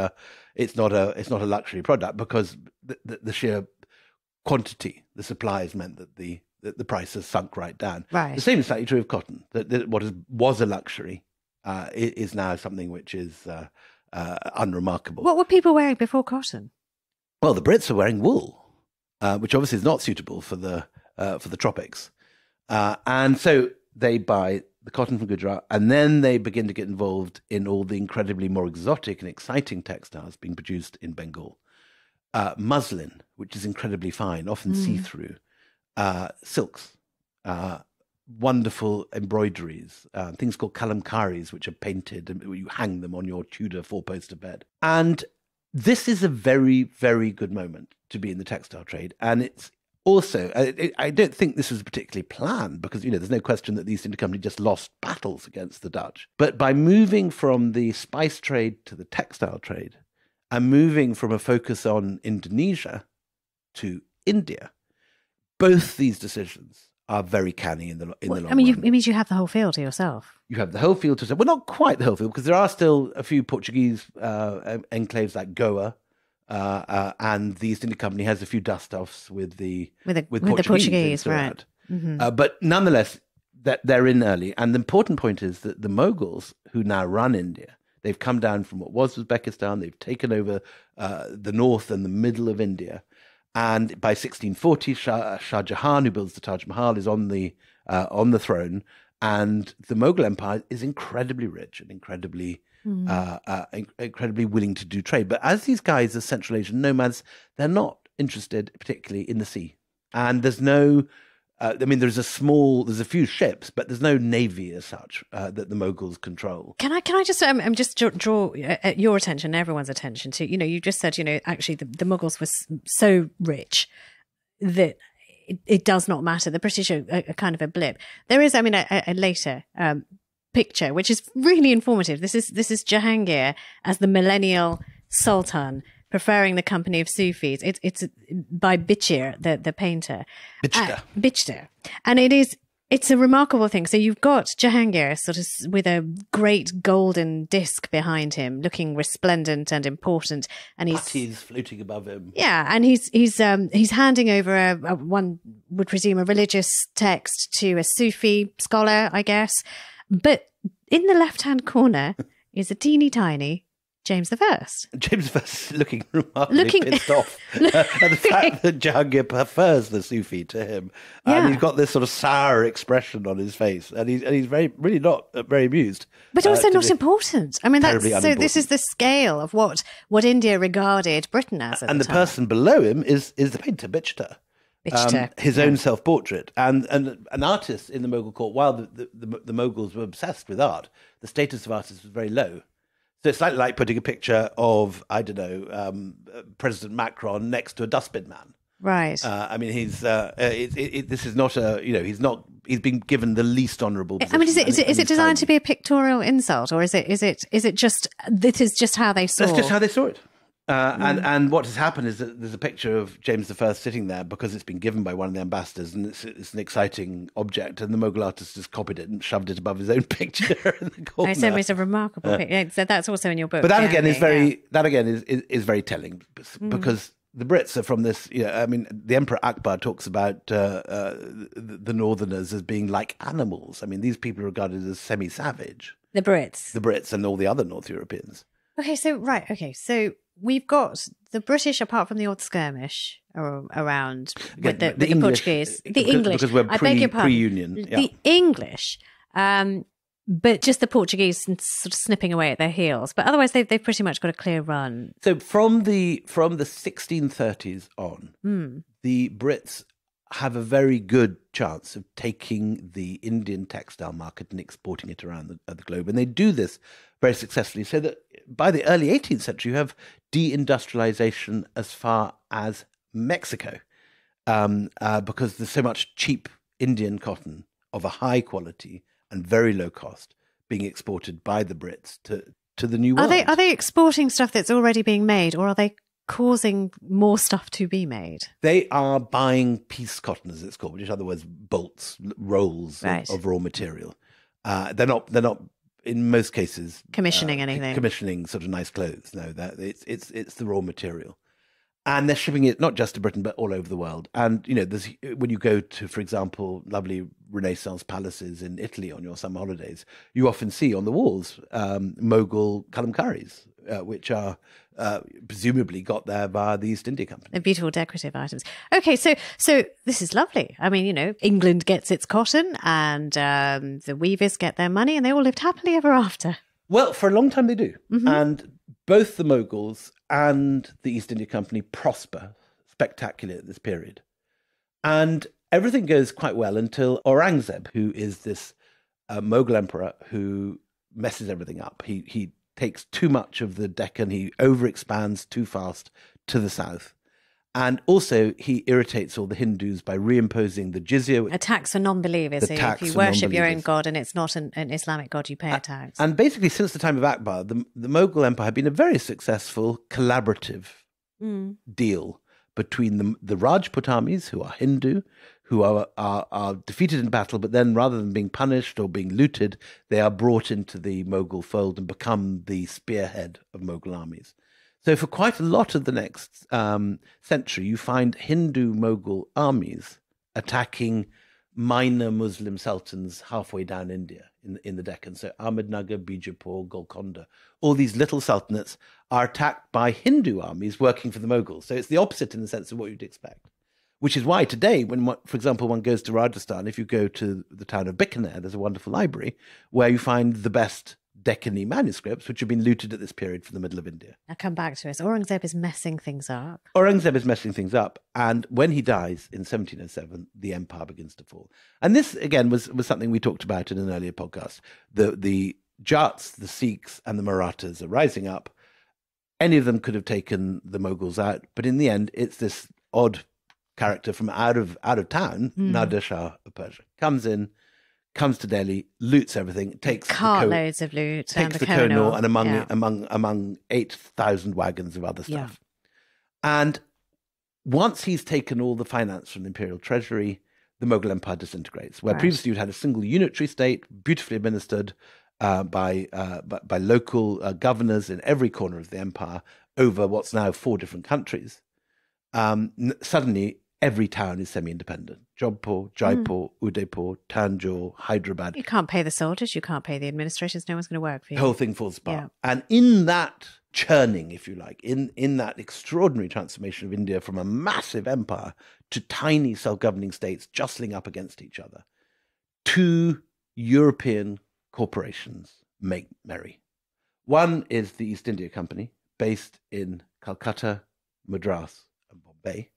it's not a luxury product because the sheer quantity, the supply has meant that the price has sunk right down.
Right. The
same is slightly true of cotton. That what was a luxury is now something which is unremarkable.
What were people wearing before cotton?
Well, the Brits are wearing wool, which obviously is not suitable for the tropics, and so they buy the cotton from Gujarat, and then they begin to get involved in all the incredibly more exotic and exciting textiles being produced in Bengal. muslin, which is incredibly fine, often see-through, silks, wonderful embroideries, things called kalamkaris, which are painted and you hang them on your Tudor four-poster bed. And this is a very, very good moment to be in the textile trade. And it's also, I don't think this was particularly planned because, there's no question that the East India Company just lost battles against the Dutch. But by moving from the spice trade to the textile trade and moving from a focus on Indonesia to India, both these decisions are very canny in the long run.
I mean, it means you have the whole field to yourself.
You have the whole field to yourself. Well, not quite the whole field, because there are still a few Portuguese enclaves like Goa, and the East India Company has a few dust-offs with the Portuguese,
right? Mm-hmm.
But nonetheless, that they're in early. And the important point is that the Mughals, who now run India, they've come down from what was Uzbekistan. They've taken over the north and the middle of India. And by 1640, Shah Jahan, who builds the Taj Mahal, is on the throne, and the Mughal Empire is incredibly rich and incredibly willing to do trade. But as these guys are Central Asian nomads, they're not interested particularly in the sea, and there's no. There's a few ships, but there's no navy as such that the Mughals control.
Can I just draw your attention, everyone's attention to, you just said, actually the Mughals were so rich that it does not matter. The British are kind of a blip. There is, a later picture, which is really informative. This is Jahangir as the millennial sultan, preferring the company of Sufis. It's by Buxar, the painter. Buxar. And it's a remarkable thing. So you've got Jahangir sort of with a great golden disc behind him, looking resplendent and important, and
he's floating above him.
Yeah, and he's handing over one would presume a religious text to a Sufi scholar, I guess. But in the left-hand corner is a teeny tiny James I.
James I is looking remarkably pissed off at the fact that Jahangir prefers the Sufi to him. And he's got this sort of sour expression on his face. And he's really not very amused.
But also not important. I mean, so this is the scale of what India regarded Britain as at
and
the
the
time.
person below him is the painter, Buxar. His own self-portrait. And an artist in the Mughal court, while the Mughals were obsessed with art, the status of artists was very low. So it's slightly like putting a picture of, President Macron next to a dustbin man.
Right.
This is not he's been given the least honourable position.
Is it designed to be a pictorial insult, or is it just, this is just how they saw it?
That's just how they saw it. And what has happened is that there's a picture of James I sitting there because it's been given by one of the ambassadors, and it's an exciting object, and the Mughal artist just copied it and shoved it above his own picture in the corner.
It's a remarkable picture. So that's also in your book.
But that again is very telling, because the Brits are from this. The Emperor Akbar talks about the Northerners as being like animals. I mean, these people are regarded as semi-savage.
The Brits,
and all the other North Europeans.
So we've got the British, apart from the odd skirmish around with the
English,
Portuguese. The English.
Because we're pre-Union.
The English, but just the Portuguese sort of snipping away at their heels. But otherwise, they've pretty much got a clear run.
So from the 1630s on, the Brits have a very good chance of taking the Indian textile market and exporting it around the globe. And they do this very successfully, so that by the early 18th century, you have deindustrialization as far as Mexico, because there's so much cheap Indian cotton of a high quality and very low cost being exported by the Brits to the New World.
Are they exporting stuff that's already being made, or are they causing more stuff to be made?
They are buying piece cotton, as it's called, which in other words, bolts, rolls of raw material. They're not in most cases
commissioning anything.
Commissioning sort of nice clothes. No, it's the raw material. And they're shipping it not just to Britain, but all over the world. And, when you go to, for example, lovely Renaissance palaces in Italy on your summer holidays, you often see on the walls Mughal kalamkaris, which are presumably got there via the East India Company.
They're beautiful decorative items. Okay, so this is lovely. I mean, England gets its cotton, and the weavers get their money, and they all lived happily ever after.
Well, for a long time they do. Mm-hmm. And both the Mughals and the East India Company prosper spectacularly at this period. And everything goes quite well until Aurangzeb, who is this Mughal emperor who messes everything up. He takes too much of the Deccan. He overexpands too fast to the south. And also, he irritates all the Hindus by reimposing the jizya.
A tax for non-believers. So if you worship your own god and it's not an Islamic god, you pay a tax.
And basically, since the time of Akbar, the Mughal Empire had been a very successful collaborative deal between the Rajput armies, who are Hindu, who are defeated in battle, but then rather than being punished or being looted, they are brought into the Mughal fold and become the spearhead of Mughal armies. So for quite a lot of the next century, you find Hindu Mughal armies attacking minor Muslim sultans halfway down India in the Deccan. So Ahmednagar, Bijapur, Golconda, all these little sultanates are attacked by Hindu armies working for the Mughals. So it's the opposite in the sense of what you'd expect. Which is why today, for example, one goes to Rajasthan, if you go to the town of Bikaner, there's a wonderful library where you find the best Deccani manuscripts, which have been looted at this period from the middle of India.
Now come back to us. Aurangzeb is messing things up.
And when he dies in 1707, the empire begins to fall. And this, again, was something we talked about in an earlier podcast. The Jats, the Sikhs, and the Marathas are rising up. Any of them could have taken the Mughals out, but in the end, it's this odd character from out of town, Nader Shah of Persia, comes to Delhi, loots everything, takes
cartloads of loot,
takes the Kohinoor, and among 8,000 wagons of other stuff. Yeah. And once he's taken all the finance from the imperial treasury, the Mughal Empire disintegrates. Where previously you'd had a single unitary state, beautifully administered by local governors in every corner of the empire over what's now 4 different countries. Suddenly, every town is semi-independent. Jodhpur, Jaipur, Udaipur, Tanjore, Hyderabad.
You can't pay the soldiers, you can't pay the administrators, no one's going to work for you.
The whole thing falls apart. Yeah. And in that churning, if you like, in that extraordinary transformation of India from a massive empire to tiny self-governing states jostling up against each other, 2 European corporations make merry. One is the East India Company, based in Calcutta, Madras, and Bombay.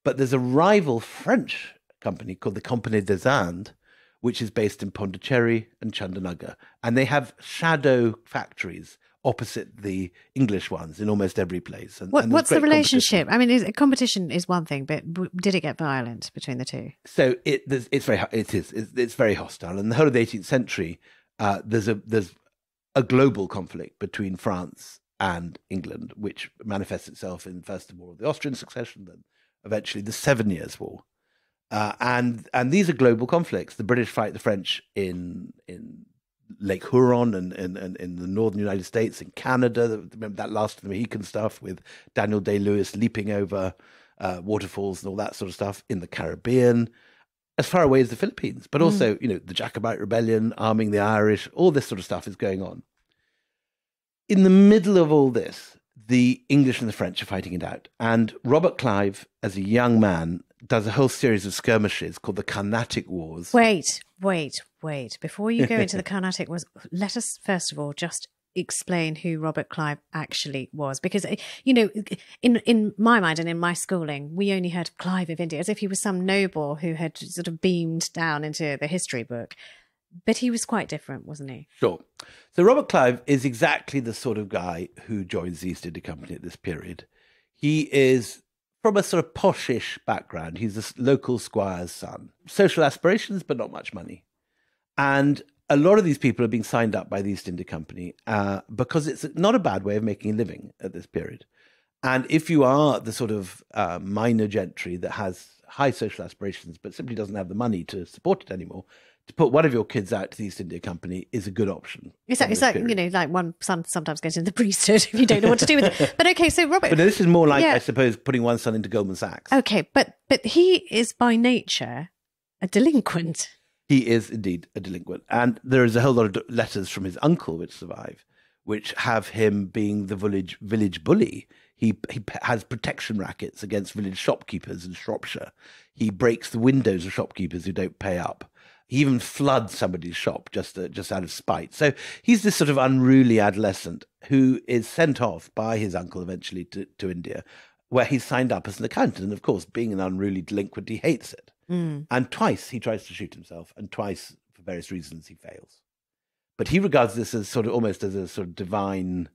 But there's a rival French company called the Compagnie des Indes, which is based in Pondicherry and Chandanagar. And they have shadow factories opposite the English ones in almost every place. And
what's the relationship? I mean, competition is one thing, but did it get violent between the two?
So it's very hostile. In the whole of the 18th century, there's a global conflict between France and England, which manifests itself in first the War of the Austrian Succession, then eventually the 7 Years' War. And these are global conflicts. The British fight the French in Lake Huron and in the northern United States, in Canada. Remember that last of the Mohican stuff with Daniel Day-Lewis leaping over waterfalls and all that sort of stuff. In the Caribbean, as far away as the Philippines. But also, the Jacobite Rebellion, arming the Irish, all this sort of stuff is going on. In the middle of all this, the English and the French are fighting it out. And Robert Clive, as a young man, does a whole series of skirmishes called the Carnatic Wars.
Wait. Before you go into the Carnatic Wars, let us first of all just explain who Robert Clive actually was. Because, in my mind and in my schooling, we only heard of Clive of India as if he was some noble who had sort of beamed down into the history book. But he was quite different, wasn't he? Sure.
So Robert Clive is exactly the sort of guy who joins the East India Company at this period. He is from a sort of poshish background. He's a local squire's son. Social aspirations, but not much money. And a lot of these people are being signed up by the East India Company because it's not a bad way of making a living at this period. And if you are the sort of minor gentry that has high social aspirations but simply doesn't have the money to support it anymore, to put one of your kids out to the East India Company is a good option.
It's like like one son sometimes goes into the priesthood if you don't know what to do with it. But okay, so Robert...
But this is more like, I suppose, putting one son into Goldman Sachs.
Okay, but he is by nature a delinquent.
He is indeed a delinquent. And there is a whole lot of letters from his uncle which survive, which have him being the village bully. He has protection rackets against village shopkeepers in Shropshire. He breaks the windows of shopkeepers who don't pay up. He even floods somebody's shop just out of spite. So he's this sort of unruly adolescent who is sent off by his uncle eventually to India, where he's signed up as an accountant. And of course, being an unruly delinquent, he hates it. And twice he tries to shoot himself, and twice, for various reasons, he fails. But he regards this as sort of almost as a sort of divine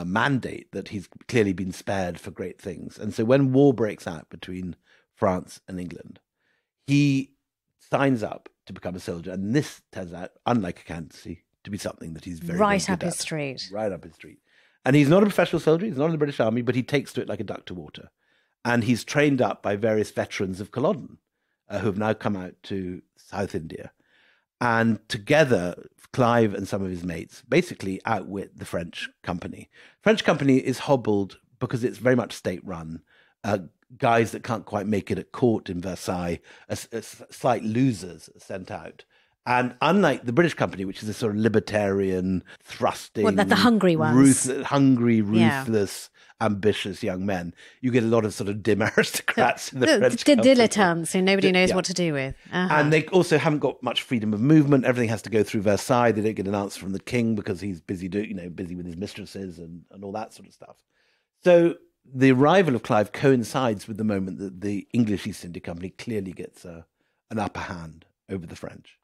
mandate that he's clearly been spared for great things. And so when war breaks out between France and England, he signs up to become a soldier. And this turns out, unlike accountancy, to be something that he's very,
right
very
up
good
his
at.
street.
Right up his street. And he's not a professional soldier. He's not in the British Army, but he takes to it like a duck to water. And he's trained up by various veterans of Culloden who have now come out to South India. And together, Clive and some of his mates basically outwit the French company. French company is hobbled because it's very much state-run. Guys that can't quite make it at court in Versailles, slight losers are sent out. And unlike the British company, which is a sort of libertarian, thrusting...
Well, the hungry ones.
Ruthless, ambitious young men, you get a lot of sort of dim aristocrats in the French
the
company.
dilettantes who nobody knows what to do with.
And they also haven't got much freedom of movement. Everything has to go through Versailles. They don't get an answer from the king because he's busy busy with his mistresses and all that sort of stuff. So the arrival of Clive coincides with the moment that the English East India Company clearly gets an upper hand over the French.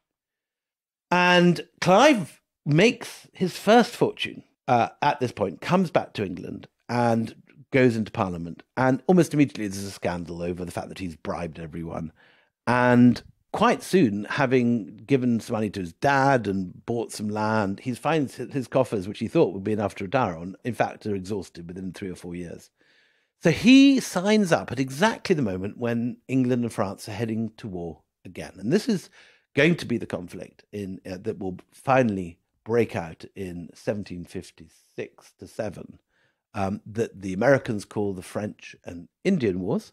And Clive makes his first fortune at this point, comes back to England and goes into Parliament. And almost immediately there's a scandal over the fact that he's bribed everyone. And quite soon, having given some money to his dad and bought some land, he finds his coffers, which he thought would be enough to retire on, in fact, are exhausted within 3 or 4 years. So he signs up at exactly the moment when England and France are heading to war again. And this is going to be the conflict that will finally break out in 1756 to 7, that the Americans call the French and Indian Wars,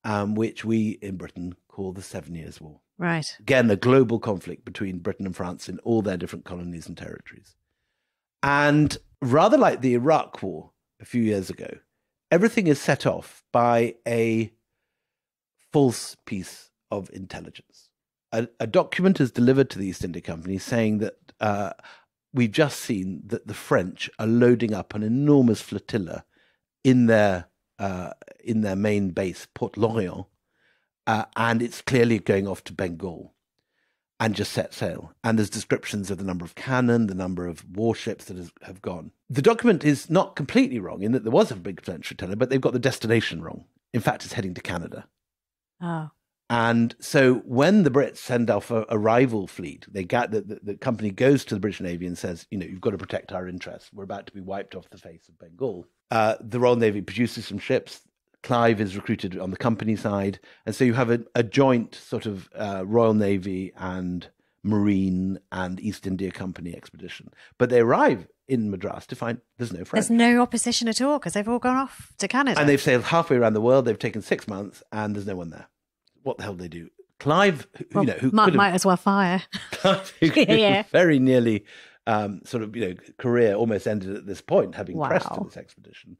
which we in Britain call the 7 Years' War.
Right.
Again, a global conflict between Britain and France in all their different colonies and territories. And rather like the Iraq War a few years ago, everything is set off by a false piece of intelligence. A document is delivered to the East India Company saying that we've just seen that the French are loading up an enormous flotilla in their main base, Port Lorient, and it's clearly going off to Bengal and just set sail. And there's descriptions of the number of cannon, the number of warships that have gone. The document is not completely wrong in that there was a big French flotilla, but they've got the destination wrong. In fact, it's heading to Canada.
Oh.
And so when the Brits send off a rival fleet, the company goes to the British Navy and says, you've got to protect our interests. We're about to be wiped off the face of Bengal. The Royal Navy produces some ships. Clive is recruited on the company side. And so you have a joint sort of Royal Navy and Marine and East India Company expedition. But they arrive in Madras to find there's no French.
There's no opposition at all because they've all gone off to Canada.
And they've sailed halfway around the world. They've taken 6 months and there's no one there. What the hell do they do? Clive, who
might as well fire.
Clive, who very nearly career almost ended at this point, having pressed to this expedition,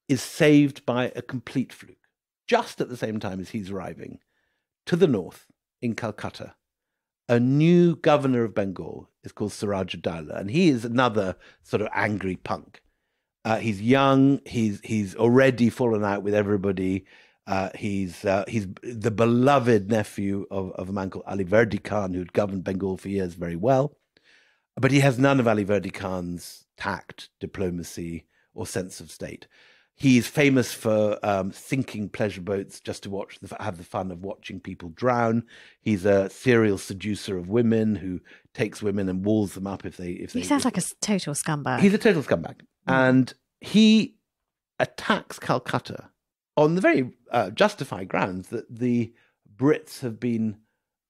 is saved by a complete fluke. Just at the same time as he's arriving to the north in Calcutta, a new governor of Bengal is called Sirajuddaula, and he is another sort of angry punk. He's young. He's already fallen out with everybody. He's the beloved nephew of a man called Ali Verdi Khan, who'd governed Bengal for years very well. But he has none of Ali Verdi Khan's tact, diplomacy, or sense of state. He's famous for sinking pleasure boats just to have the fun of watching people drown. He's a serial seducer of women who takes women and walls them up if they.
He sounds like a total scumbag.
He's a total scumbag, and he attacks Calcutta on the very justified grounds that the Brits have been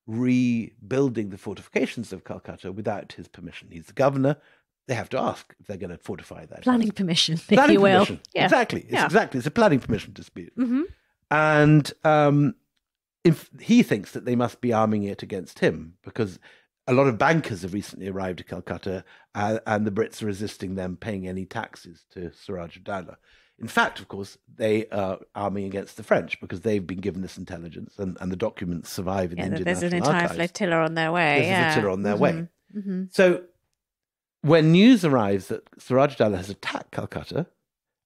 rebuilding the fortifications of Calcutta without his permission. He's the governor. They have to ask if they're going to fortify that.
Planning permission, if you will.
Yeah. Exactly. It's a planning permission dispute. Mm-hmm. And if he thinks that they must be arming it against him because a lot of bankers have recently arrived at Calcutta and the Brits are resisting them paying any taxes to Sirajuddaula. In fact, of course, they are arming against the French because they've been given this intelligence, and the documents survive in the Indian
there's
National
an entire
Archives.
flotilla on their way.
There's a flotilla on their way.
Mm-hmm.
So when news arrives that Surajudaulah has attacked Calcutta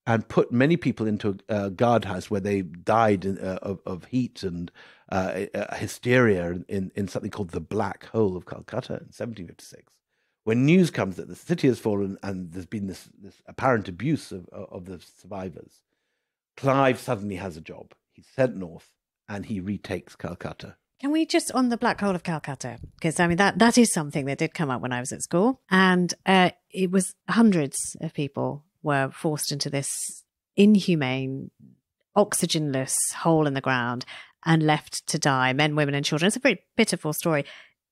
and put many people into a guardhouse where they died of heat and hysteria in something called the Black Hole of Calcutta in 1756. When news comes that the city has fallen and there's been this apparent abuse of the survivors, Clive suddenly has a job. He's sent north and he retakes Calcutta.
Can we just, on the Black Hole of Calcutta, because I mean, that is something that did come up when I was at school, and it was hundreds of people were forced into this inhumane, oxygenless hole in the ground and left to die, men, women and children. It's a very pitiful story.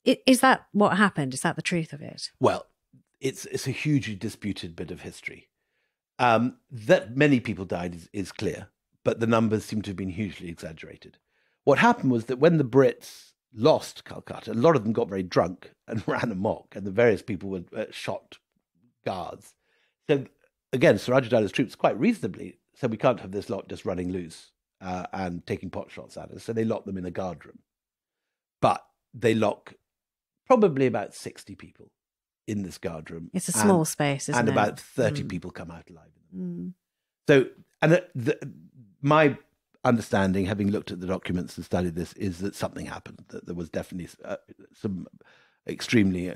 Is that what happened? Is that the truth of it?
Well, it's a hugely disputed bit of history. That many people died is clear, but the numbers seem to have been hugely exaggerated. What happened was that when the Brits lost Calcutta, a lot of them got very drunk and ran amok, and the various people were shot guards. So again, Surajuddaullah's troops quite reasonably said, we can't have this lot just running loose and taking pot shots at us. So they locked them in a guard room. But they lock probably about 60 people in this guard room.
It's a small space, isn't it?
And about 30 people come out alive. So, and my understanding, having looked at the documents and studied this, is that something happened, that there was definitely some extremely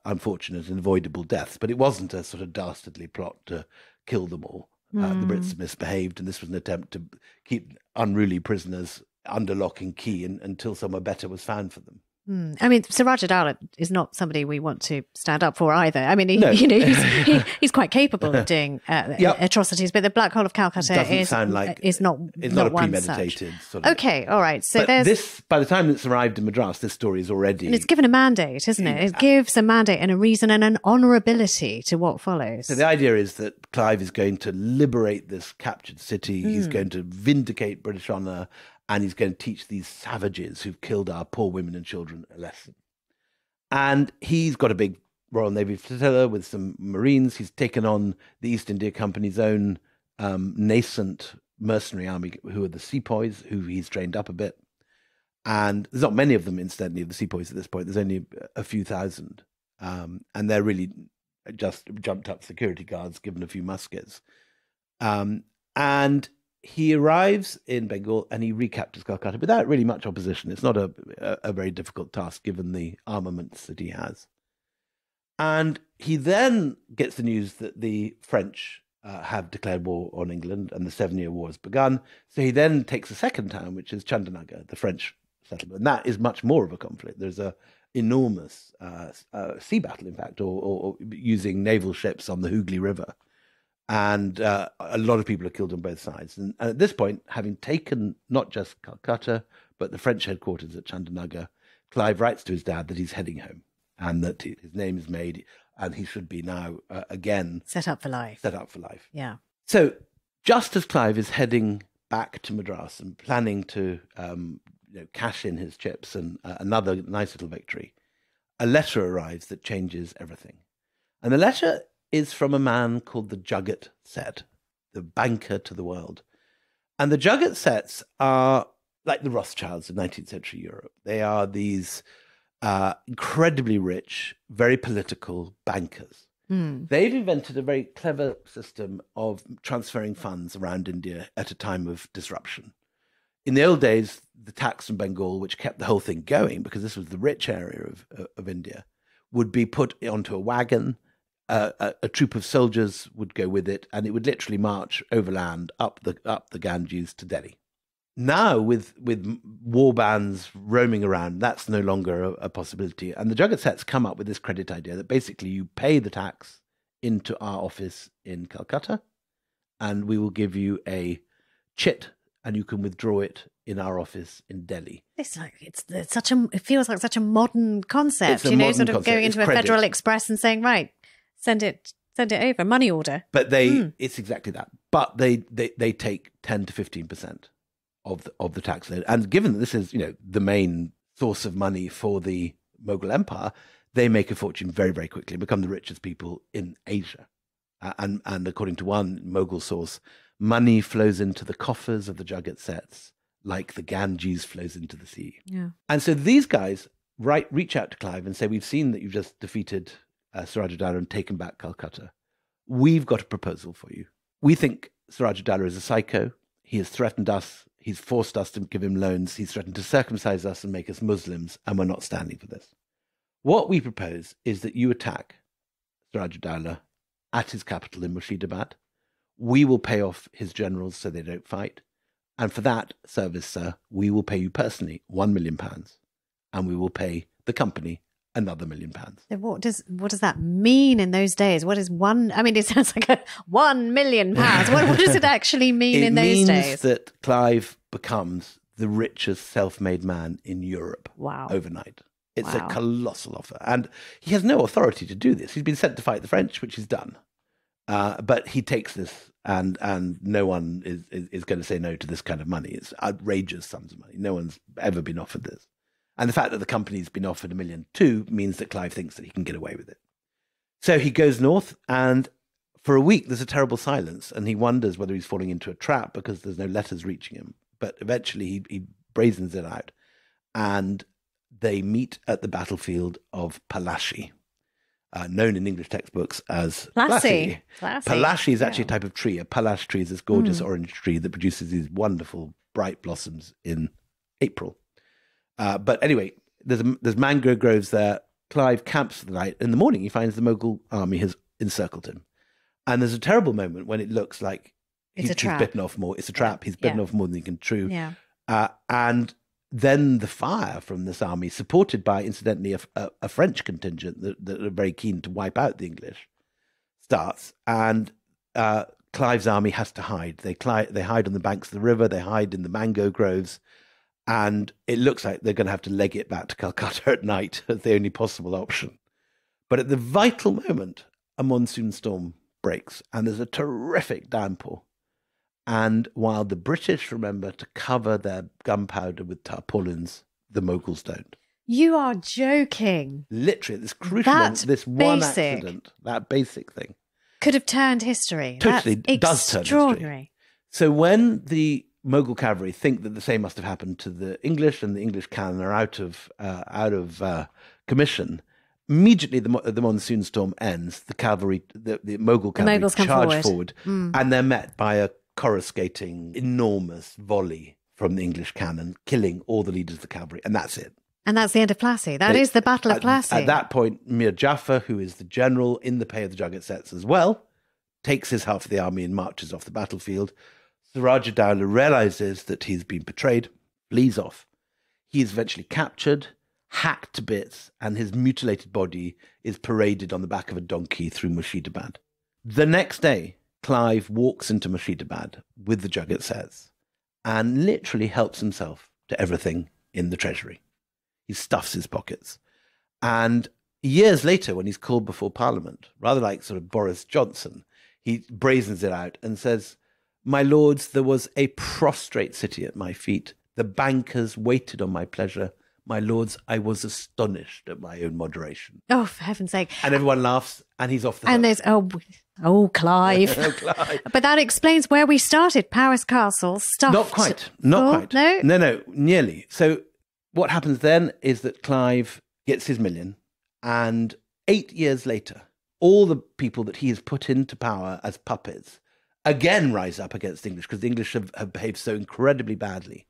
unfortunate and avoidable deaths, but it wasn't a sort of dastardly plot to kill them all. The Brits misbehaved, and this was an attempt to keep unruly prisoners under lock and key until somewhere better was found for them.
I mean, Surajudaulah is not somebody we want to stand up for either. I mean, he's quite capable of doing atrocities, but the Black Hole of Calcutta is not
a premeditated sort of.
Okay, all right. So
but this, by the time it's arrived in Madras, this story is already.
And it's given a mandate, isn't it? It gives a mandate and a reason and an honourability to what follows.
So the idea is that Clive is going to liberate this captured city. He's going to vindicate British honour. And he's going to teach these savages who've killed our poor women and children a lesson. And he's got a big Royal Navy flotilla with some Marines. He's taken on the East India Company's own nascent mercenary army, who are the sepoys, who he's trained up a bit. And there's not many of them, incidentally, of the sepoys at this point. There's only a few thousand. And they're really just jumped up security guards, given a few muskets. And he arrives in Bengal and he recaptures Calcutta without really much opposition. It's not a very difficult task given the armaments that he has. And he then gets the news that the French have declared war on England and the 7-Year War has begun. So he then takes a second town, which is Chandanagar, the French settlement. And that is much more of a conflict. There's a enormous sea battle, in fact, or using naval ships on the Hooghly River. And a lot of people are killed on both sides. And at this point, having taken not just Calcutta, but the French headquarters at Chandanagar, Clive writes to his dad that he's heading home and that his name is made and he should be now again
set up for life. Yeah.
So just as Clive is heading back to Madras and planning to cash in his chips and another nice little victory, a letter arrives that changes everything. And the letter is from a man called the Jugget Set, the banker to the world. And the Jugget Sets are like the Rothschilds of 19th century Europe. They are these incredibly rich, very political bankers. They've invented a very clever system of transferring funds around India at a time of disruption. In the old days, the tax from Bengal, which kept the whole thing going because this was the rich area of India, would be put onto a wagon. A troop of soldiers would go with it, and it would literally march overland up the Ganges to Delhi. Now, with war bands roaming around, that's no longer a possibility. And the Jugget Sets come up with this credit idea that basically you pay the tax into our office in Calcutta, and we will give you a chit, and you can withdraw it in our office in Delhi.
It feels like such a modern concept, sort of concept. Going into a Federal Express and saying, right, send it over, money order.
But it's exactly that. But they take 10 to 15% of the tax load. And given that this is, the main source of money for the Mughal Empire, they make a fortune very, very quickly, become the richest people in Asia. And according to one Mughal source, Money flows into the coffers of the Jugget sets like the Ganges flows into the sea.
Yeah.
And so these guys reach out to Clive and say, we've seen that you've just defeated Surajudara and taken back Calcutta. We've got a proposal for you. We think Surajudara is a psycho. He has threatened us. He's forced us to give him loans. He's threatened to circumcise us and make us Muslims, and we're not standing for this. What we propose is that you attack Surajudara at his capital in Murshidabad. We will pay off his generals so they don't fight. And for that service, sir, we will pay you personally £1 million. And we will pay the company another £1 million.
So what does that mean in those days? What is one? I mean, it sounds like £1 million. What does it actually mean in those days?
It means that Clive becomes the richest self-made man in Europe.
Wow.
Overnight. It's a colossal offer. And he has no authority to do this. He's been sent to fight the French, which he's done. But he takes this, and no one is going to say no to this kind of money. It's outrageous sums of money. No one's ever been offered this. And the fact that the company's been offered $1 million too means that Clive thinks that he can get away with it. So he goes north, and for a week there's a terrible silence, and he wonders whether he's falling into a trap because there's no letters reaching him. But eventually he brazens it out, and they meet at the battlefield of Plassey, known in English textbooks as Plassey. Plassey is actually a type of tree. A Palash tree is this gorgeous orange tree that produces these wonderful bright blossoms in April. But anyway, there's mango groves there. Clive camps for the night. In the morning, he finds the Mughal army has encircled him. And there's a terrible moment when it looks like he's bitten off more. It's a trap. He's bitten off more than he can chew.
Yeah.
And then the fire from this army, supported by, incidentally, a French contingent that are very keen to wipe out the English, starts. And Clive's army has to hide. They hide on the banks of the river. They hide in the mango groves. And it looks like they're going to have to leg it back to Calcutta at night as the only possible option. But at the vital moment, a monsoon storm breaks, and there's a terrific downpour. And while the British remember to cover their gunpowder with tarpaulins, the Mughals don't.
You are joking.
Literally, this crucial moment, this one accident, that basic thing,
could have turned history.
Totally
That's
does turn
extraordinary.
history. So when the Mughal cavalry think that the same must have happened to the English, and the English cannon are out of commission, immediately the monsoon storm ends. The cavalry, the Mughal cavalry, charge forward, and they're met by a coruscating, enormous volley from the English cannon, killing all the leaders of the cavalry, and that's it.
And that's the end of Plassey. That is the Battle of Plassey.
At that point, Mir Jafar, who is the general in the pay of the Jugget sets as well, takes his half of the army and marches off the battlefield. Surajudara realizes that he's been betrayed, flees off. He is eventually captured, hacked to bits, and his mutilated body is paraded on the back of a donkey through Murshidabad. The next day, Clive walks into Murshidabad with the Jugget sets and literally helps himself to everything in the treasury. He stuffs his pockets. And years later, when he's called before Parliament, rather like sort of Boris Johnson, he brazens it out and says, "My lords, there was a prostrate city at my feet. The bankers waited on my pleasure. My lords, I was astonished at my own moderation."
Oh, for heaven's sake.
And everyone laughs, and he's off the hook.
And there's, Clive.
Clive.
But that explains where we started. Paris Castle, stuffed.
Not quite. Not quite.
No?
No, nearly. So what happens then is that Clive gets his million, and 8 years later, all the people that he has put into power as puppets again rise up against the English, because the English have behaved so incredibly badly,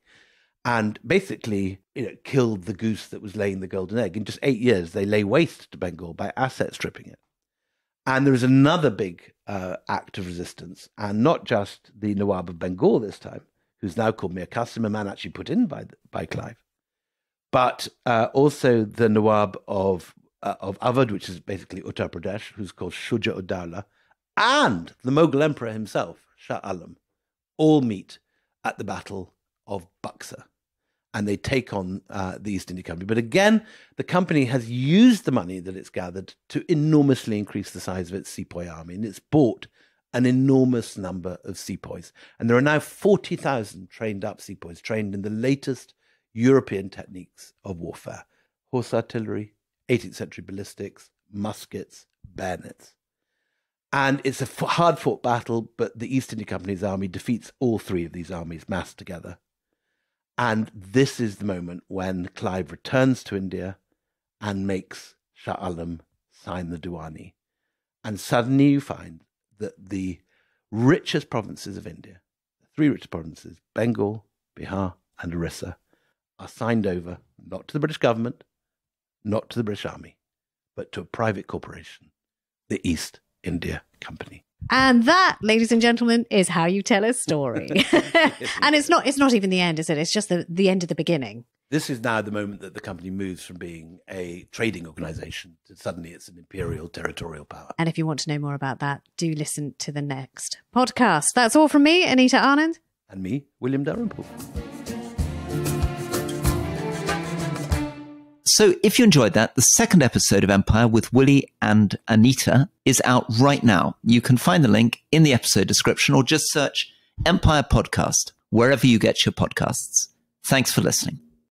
and basically, killed the goose that was laying the golden egg. In just 8 years, they lay waste to Bengal by asset stripping it. And there is another big act of resistance, and not just the Nawab of Bengal this time, who's now called Mir Qasim, a man actually put in by Clive, but also the Nawab of Awadh, which is basically Uttar Pradesh, who's called Shuja-ud-Dawla, and the Mughal emperor himself, Shah Alam, all meet at the Battle of Buxar, and they take on the East India Company. But again, the company has used the money that it's gathered to enormously increase the size of its sepoy army, and it's bought an enormous number of sepoys. And there are now 40,000 trained up sepoys, trained in the latest European techniques of warfare: horse artillery, 18th century ballistics, muskets, bayonets. And it's a hard-fought battle, but the East India Company's army defeats all three of these armies massed together. And this is the moment when Clive returns to India and makes Shah Alam sign the Diwani. And suddenly you find that the richest provinces of India, the three richest provinces, Bengal, Bihar, and Orissa, are signed over not to the British government, not to the British Army, but to a private corporation, the East India Company.
And that, ladies and gentlemen, is how you tell a story. And it's not even the end, is it? It's just the end of the beginning.
This is now the moment that the company moves from being a trading organisation to suddenly it's an imperial territorial power.
And if you want to know more about that, do listen to the next podcast. That's all from me, Anita Anand.
And me, William Dalrymple.
So if you enjoyed that, the second episode of Empire with Willie and Anita is out right now. You can find the link in the episode description or just search Empire Podcast wherever you get your podcasts. Thanks for listening.